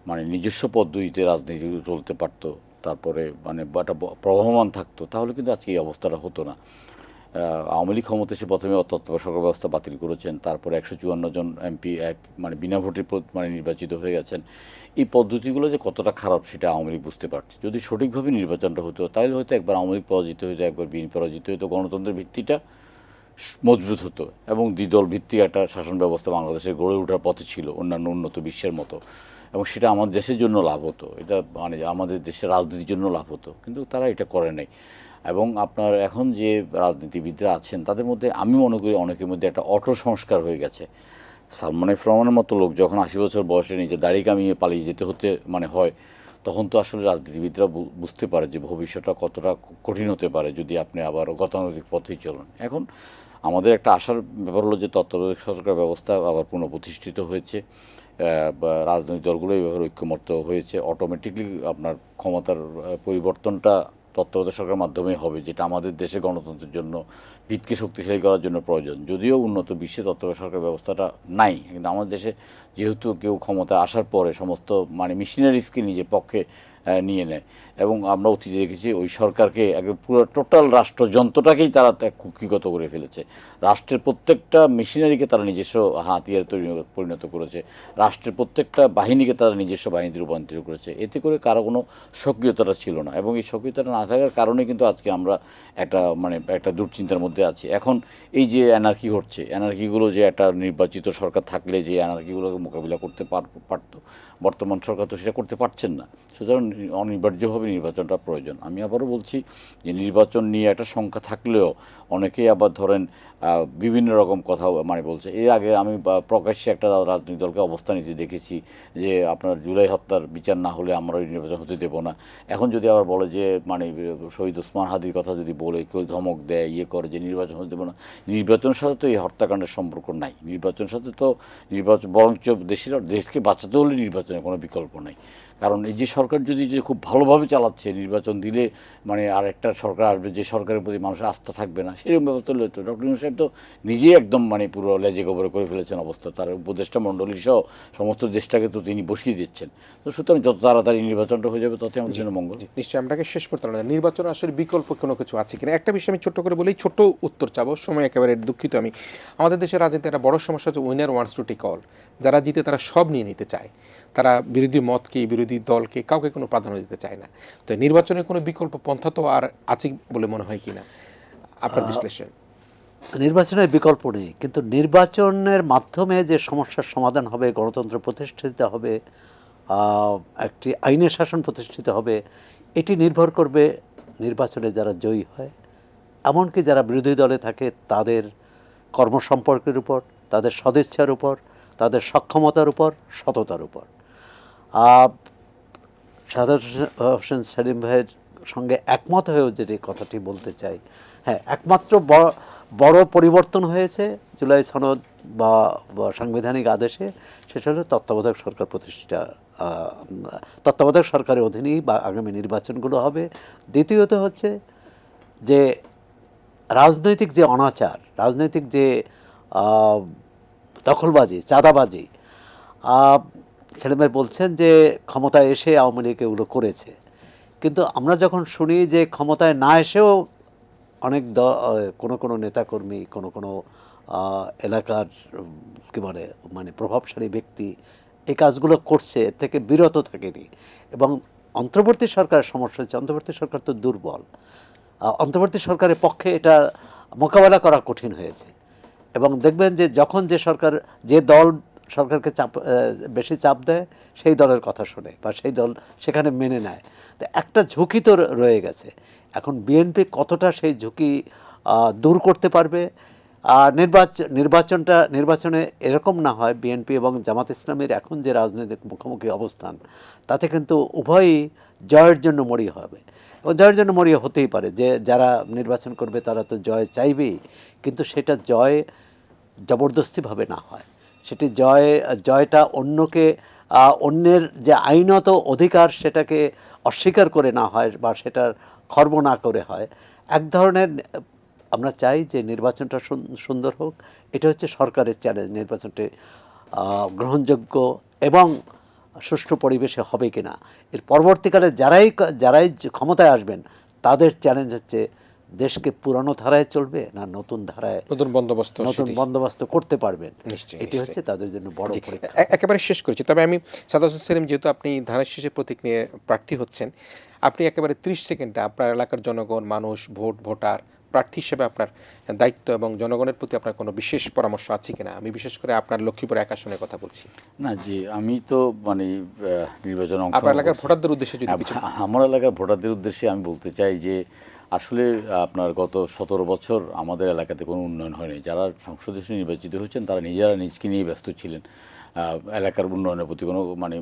মানে নিজস্ব পদ্ধতিতে রাজনীতি চলতে পারতো, তারপরে মানে একটা প্রবহমান থাকতো, তাহলে কিন্তু আজকে এই অবস্থাটা হতো না। আওয়ামী লীগ ক্ষমতা এসে প্রথমে তত্ত্বাবধায়ক সরকার ব্যবস্থা বাতিল করেছেন, তারপরে 154 জন এমপি মানে বিনা ভোটে মানে নির্বাচিত হয়ে গেছেন। এই পদ্ধতিগুলো যে কতটা খারাপ সেটা আওয়ামী লীগ বুঝতে পারছে। যদি সঠিকভাবে নির্বাচনটা হতো তাহলে হয়তো একবার আওয়ামী লীগ পরাজিত হতো, একবার বিএনপি পরাজিত হতো, গণতন্ত্রের ভিত্তিটা মজবুত হতো এবং দ্বিদল ভিত্তিক একটা শাসন ব্যবস্থা বাংলাদেশের গড়ে ওঠার পথে ছিল অন্যান্য উন্নত বিশ্বের মতো, এবং সেটা আমাদের দেশের জন্য লাভ হতো, এটা মানে আমাদের দেশের রাজনীতির জন্য লাভ হতো। কিন্তু তারা এটা করে নাই। এবং আপনার এখন যে রাজনীতিবিদরা আছেন তাদের মধ্যে আমি মনে করি অনেকের মধ্যে একটা অটো সংস্কার হয়ে গেছে। সালমান এফ রহমানের মতো লোক যখন 80 বছর বয়সে নিজে দাড়ি কামিয়ে পালিয়ে যেতে হতে মানে হয়, তখন তো আসলে রাজনীতিবিদরা বুঝতে পারে যে ভবিষ্যৎটা কতটা কঠিন হতে পারে যদি আপনি আবার গতানুগতিক পথেই চলেন। এখন আমাদের একটা আশার ব্যাপার হলো যে তত্ত্বাবধায়ক সরকার ব্যবস্থা আবার পুনঃপ্রতিষ্ঠিত হয়েছে, রাজনৈতিক দলগুলো এইভাবে ঐক্যমত্য হয়েছে, অটোমেটিকলি আপনার ক্ষমতার পরিবর্তনটা তত্ত্বাবধায়ক সরকারের মাধ্যমেই হবে, যেটা আমাদের দেশে গণতন্ত্রের জন্য ভিতকে শক্তিশালী করার জন্য প্রয়োজন। যদিও উন্নত বিশ্বে তত্ত্বাবধায়ক সরকার ব্যবস্থাটা নাই, কিন্তু আমাদের দেশে যেহেতু কেউ ক্ষমতা আসার পরে সমস্ত মানে মিশনারিজকে নিজের পক্ষে নিয়ে নেয়, এবং আমরা অতীতে দেখেছি ওই সরকারকে একদম পুরো টোটাল রাষ্ট্রযন্ত্রটাকেই তারা কুক্ষিগত করে ফেলেছে। রাষ্ট্রের প্রত্যেকটা মেশিনারিকে তারা নিজস্ব হাতিয়ারে পরিণত করেছে, রাষ্ট্রের প্রত্যেকটা বাহিনীকে তারা নিজস্ব বাহিনীতে রূপান্তরিত করেছে। এতে করে কারো কোনো সক্রিয়তাটা ছিল না, এবং এই সক্রিয়তাটা না থাকার কারণে কিন্তু আজকে আমরা একটা দুশ্চিন্তার মধ্যে আছি। এখন এই যে অ্যানার্কি ঘটছে, অ্যানার্কিগুলো যে একটা নির্বাচিত সরকার থাকলে যে অ্যানার্কিগুলোকে মোকাবিলা করতে পারতো, বর্তমান সরকার তো সেটা করতে পারছেন না। সুতরাং অনিবার্যভাবে নির্বাচনটা প্রয়োজন। আমি আবারও বলছি যে নির্বাচন নিয়ে একটা সংখ্যা থাকলেও অনেকেই আবার ধরেন বিভিন্ন রকম কথা মানে বলছে। এর আগে আমি প্রকাশ্যে একটা রাজনৈতিক দলকে অবস্থান নিতে দেখেছি যে আপনার জুলাই হত্যার বিচার না হলে আমরা ওই নির্বাচন হতে দেবো না। এখন যদি আবার বলে যে মানে শহীদ ওসমান হাদির কথা যদি বলে কেউ ধমক দেয় ইয়ে করে যে নির্বাচন হতে দেবো না, নির্বাচনের সাথে তো এই হত্যাকাণ্ডের সম্পর্ক নাই। নির্বাচনের সাথে তো বরঞ্চ দেশকে বাঁচাতে হলে নির্বাচনের কোনো বিকল্প নাই। কারণ এই যে সরকার যদি যে খুব ভালোভাবে চালাচ্ছে, নির্বাচন দিলে মানে আর একটা সরকার আসবে যে সরকারের প্রতি মানুষের আস্থা থাকবে না, সেরকম ব্যবস্থা হলে তো ডক্টর ইউনূস সাহেব তো নিজেই একদম মানে পুরো লেজে গোবরে করে ফেলেছেন অবস্থা। তার উপদেষ্টা মণ্ডলী সহ সমস্ত দেশটাকে তো তিনি বসিয়ে দিচ্ছেন। তো সুতরাং যত তাড়াতাড়ি নির্বাচনটা হয়ে যাবে ততই আমাদের জন্য মঙ্গল। নিশ্চয়ই। আপনাকে শেষ করতে হবে নির্বাচন আসলে বিকল্প কোনো কিছু আছে কিনা একটা বিষয় আমি ছোট্ট করে বলেই ছোট উত্তর চাবো, সময় একেবারে দুঃখিত আমি। আমাদের দেশের রাজনীতি একটা বড় সমস্যা হচ্ছে winner wants to take all. যারা জিতে তারা সব নিয়ে নিতে চায়, তারা বিরোধী মতকে বিরোধী দলকে কাউকে কোনো প্রাধান্য দিতে চায় না। তো নির্বাচনের কোনো বিকল্প পন্থা তো আর আছে বলে মনে হয় কিনা আপনার বিশ্লেষণ? নির্বাচনের বিকল্প নেই, কিন্তু নির্বাচনের মাধ্যমে যে সমস্যার সমাধান হবে, গণতন্ত্র প্রতিষ্ঠিত হবে, একটি আইনের শাসন প্রতিষ্ঠিত হবে, এটি নির্ভর করবে নির্বাচনে যারা জয়ী হয়, এমনকি যারা বিরোধী দলে থাকে তাদের কর্মসম্পর্কের উপর, তাদের সদিচ্ছার উপর, তাদের সক্ষমতার উপর, সততার উপর। সাদাত হোসেন সেলিম ভাইয়ের সঙ্গে একমত হয়েও যেটি কথাটি বলতে চাই, হ্যাঁ, একমাত্র বড় পরিবর্তন হয়েছে জুলাই সনদ বা সাংবিধানিক আদেশে, সেটা হলো তত্ত্বাবধায়ক সরকার প্রতিষ্ঠা। তত্ত্বাবধায়ক সরকারের অধীনেই বা আগামী নির্বাচনগুলো হবে। দ্বিতীয়ত হচ্ছে যে রাজনৈতিক যে অনাচার, রাজনৈতিক যে দখলবাজি, চাঁদাবাজি, সেলিম ভাই বলছেন যে ক্ষমতায় এসে আওয়ামী লীগ এগুলো করেছে, কিন্তু আমরা যখন শুনি যে ক্ষমতায় না এসেও অনেক কোনো নেতাকর্মী, কোনো এলাকার কী বলে মানে প্রভাবশালী ব্যক্তি এই কাজগুলো করছে, এর থেকে বিরত থাকেনি। এবং অন্তর্বর্তী সরকারের সমস্যা হচ্ছে অন্তর্বর্তী সরকার তো দুর্বল, অন্তর্বর্তী সরকারের পক্ষে এটা মোকাবেলা করা কঠিন হয়েছে। এবং দেখবেন যে যখন যে দল সরকারকে বেশি চাপ দেয় সেই দলের কথা শোনে বা সেই দল সেখানে মেনে নেয়। তো একটা ঝুঁকি তো রয়ে গেছে। এখন বিএনপি কতটা সেই ঝুঁকি দূর করতে পারবে? নির্বাচনে এরকম না হয় বিএনপি এবং জামাত ইসলামের এখন যে রাজনৈতিক মুখোমুখি অবস্থান, তাতে কিন্তু উভয়ই জয়ের জন্য মরিয়া হবে। এবং জয়ের জন্য মরিয়া হতেই পারে, যে যারা নির্বাচন করবে তারা তো জয় চাইবেই, কিন্তু সেটা জয় জবরদস্তিভাবে না হয়, সেটি জয়টা অন্যের যে আইনত অধিকার সেটাকে অস্বীকার করে না হয় বা সেটার খর্ব না করে হয়। এক ধরনের আমরা চাই যে নির্বাচনটা সুন্দর হোক, এটা হচ্ছে সরকারের চ্যালেঞ্জ। নির্বাচনটি গ্রহণযোগ্য এবং সুষ্ঠু পরিবেশে হবে কিনা, এর পরবর্তীকালে যারাই ক্ষমতায় আসবেন তাদের চ্যালেঞ্জ হচ্ছে দেশকে পুরানো ধারায় চলবে না নতুন ধারায় নতুন বন্দোবস্ত নতুন সেটি। বন্দোবস্ত করতে পারবেন, নিশ্চয়ই, এটি হচ্ছে তাদের জন্য বড় জি, পরীক্ষা। একেবারে শেষ করেছি। তবে আমি সাদাত হোসেন সেলিম, যেহেতু আপনি ধানের শীষে প্রতীক নিয়ে প্রার্থী হচ্ছেন, আপনি একেবারে 30 সেকেন্ডে আপনার এলাকার জনগণ, মানুষ, ভোটার, প্রার্থী হিসেবে আপনার দায়িত্ব এবং জনগণের প্রতি আপনার কোনো বিশেষ পরামর্শ আছে কিনা? আমি বিশেষ করে আপনার লক্ষ্মীপুর এক আসনের কথা বলছি। না জি, আমি তো মানে নির্বাচনে আপনার এলাকার করছি। ভোটারদের উদ্দেশ্যে যদি কিছু আমার এলাকার ভোটারদের উদ্দেশ্যে আমি বলতে চাই যে আসলে আপনার গত 17 বছর আমাদের এলাকাতে কোনো উন্নয়ন হয়নি। যারা সংসদ সদস্য নির্বাচিত হয়েছেন তারা নিজেরা নিজকে নিয়ে ব্যস্ত ছিলেন, এলাকার উন্নয়নের প্রতি কোনো মানে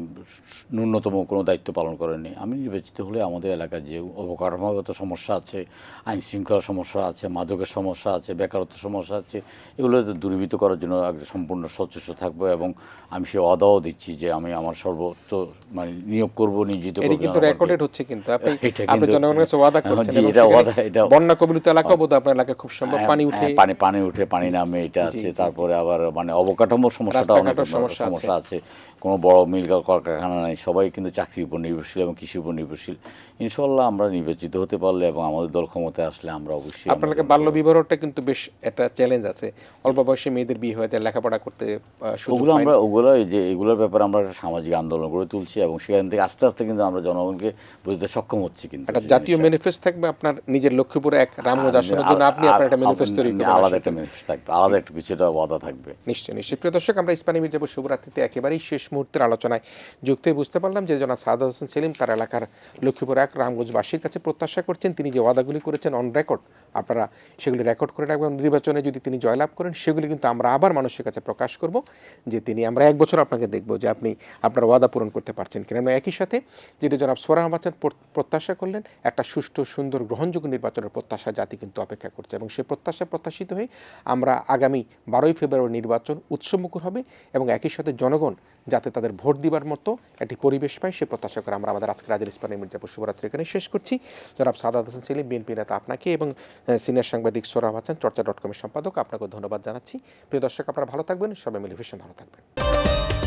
ন্যূনতম কোনো দায়িত্ব পালন করেননি। আমি নির্বাচিত হলে আমাদের এলাকার যে অবকাঠামোগত সমস্যা আছে, আইন শৃঙ্খলার সমস্যা আছে, মাদকের সমস্যা আছে, বেকারত্ব সমস্যা আছে, এগুলো দূরীভূত করার জন্য সম্পূর্ণ সচেষ্ট থাকবো এবং আমি সে ওয়াদাও দিচ্ছি যে আমি আমার সর্বোচ্চ মানে নিয়োগ করব, নিয়োজিত এটি করব। কিন্তু রেকর্ডেড হচ্ছে, কিন্তু আপনি এটা আপনি কিন্তু- জনগণের কাছে ওয়াদা করছেন জি, এবং এটা সেখানে ওয়াদা, এটা বন্যা কবলিত এলাকাও বোধহয় আপনার এলাকায় খুব সম্ভব পানি উঠে পানি উঠে পানি নামে, এটা জি, আছে। জি, তারপরে আবার মানে অবকাঠামোর সমস্যাটা অনেক রাস্তাঘাটের সমস্যা সমস্যা আছে। কোনো বড় মিল কলকারখানা নাই, সবাই কিন্তু চাকরির উপর নির্ভরশীল এবং কৃষির উপর নির্ভরশীল। ইনশাল্লাহ আমরা নির্বাচিত হতে পারলে এবং আমাদের দল ক্ষমতায় আসলে আমরা অবশ্যই আপনার এলাকায় বাল্য বিবাহটা কিন্তু বেশ একটা চ্যালেঞ্জ আছে। অল্প বয়সে মেয়েদের বিয়ে হয়ে যায়, লেখাপড়া করতে সুযোগ ওগুলো পায় না। ওগুলো এই যে এগুলোর ব্যাপারে আমরা একটা সামাজিক আন্দোলন গড়ে তুলছি এবং সেখান থেকে আস্তে আস্তে কিন্তু আমরা জনগণকে বুঝতে সক্ষম হচ্ছি। কিন্তু একটা সেই জাতীয় জিনিসটা- ম্যানিফেস্ট থাকবে আপনার নিজের লক্ষ্মীপুরে এক রামগঞ্জ আসনের জন্য, আপনি আপনার একটা ম্যানিফেস্ট তৈরি করবেন। আলাদা একটা ম্যানিফেস্টো থাকবে, আলাদা একটা কিছুটা ওয়াদা থাকবে। নিশ্চয়ই, নিশ্চয়ই। প্রিয় দর্শক, আমরা ইস্পানি মির্জাপুর শুভরাত্রিতে একেবারেই শেষ মুহূর্তের আলোচনায় যুক্ত হয়ে বুঝতে পারলাম যে জনাব সাদাত হোসেন সেলিম তার এলাকার লক্ষ্মীপুর এক রামগঞ্জবাসীর কাছে প্রত্যাশা করছেন তিনি যে ওয়াদাগুলি করেছেন অন রেকর্ড, আপনারা সেগুলি রেকর্ড করে রাখবেন। নির্বাচনে যদি তিনি জয়লাভ করেন সেগুলি কিন্তু আমরা আবার মানুষের কাছে প্রকাশ করব যে তিনি, আমরা এক বছর আপনাকে দেখব যে আপনি আপনার ওয়াদা পূরণ করতে পারছেন কিনা। আমরা একই সাথে যেটি জনাব সোহরাব হাসান প্রত্যাশা করলেন, একটা সুষ্ঠু, সুন্দর, গ্রহণযোগ্য নির্বাচনের প্রত্যাশা জাতি কিন্তু অপেক্ষা করছে এবং সেই প্রত্যাশা প্রত্যাশিত হয়ে আমরা আগামী 12ই ফেব্রুয়ারি নির্বাচন উৎসবমুখর হবে এবং একই সাথে জনগণ যাতে তাদের ভোট দিবার মতো একটি পরিবেশ পায় সে প্রত্যাশা করে আমরা আমাদের আজকের রাজের ইস্পানি মির্জাপুর শুভরাত্রি এখানে শেষ করছি। জনাব সাদাত হোসেন সেলিম, বিএনপি নেতা, আপনাকে এবং সিনিয়র সাংবাদিক সোহরাব হাসান, চর্চা.com-এর সম্পাদক, আপনাকে ধন্যবাদ জানাচ্ছি। প্রিয় দর্শক, আপনারা ভালো থাকবেন, সবাই মিলে ভীষণ ভালো থাকবেন।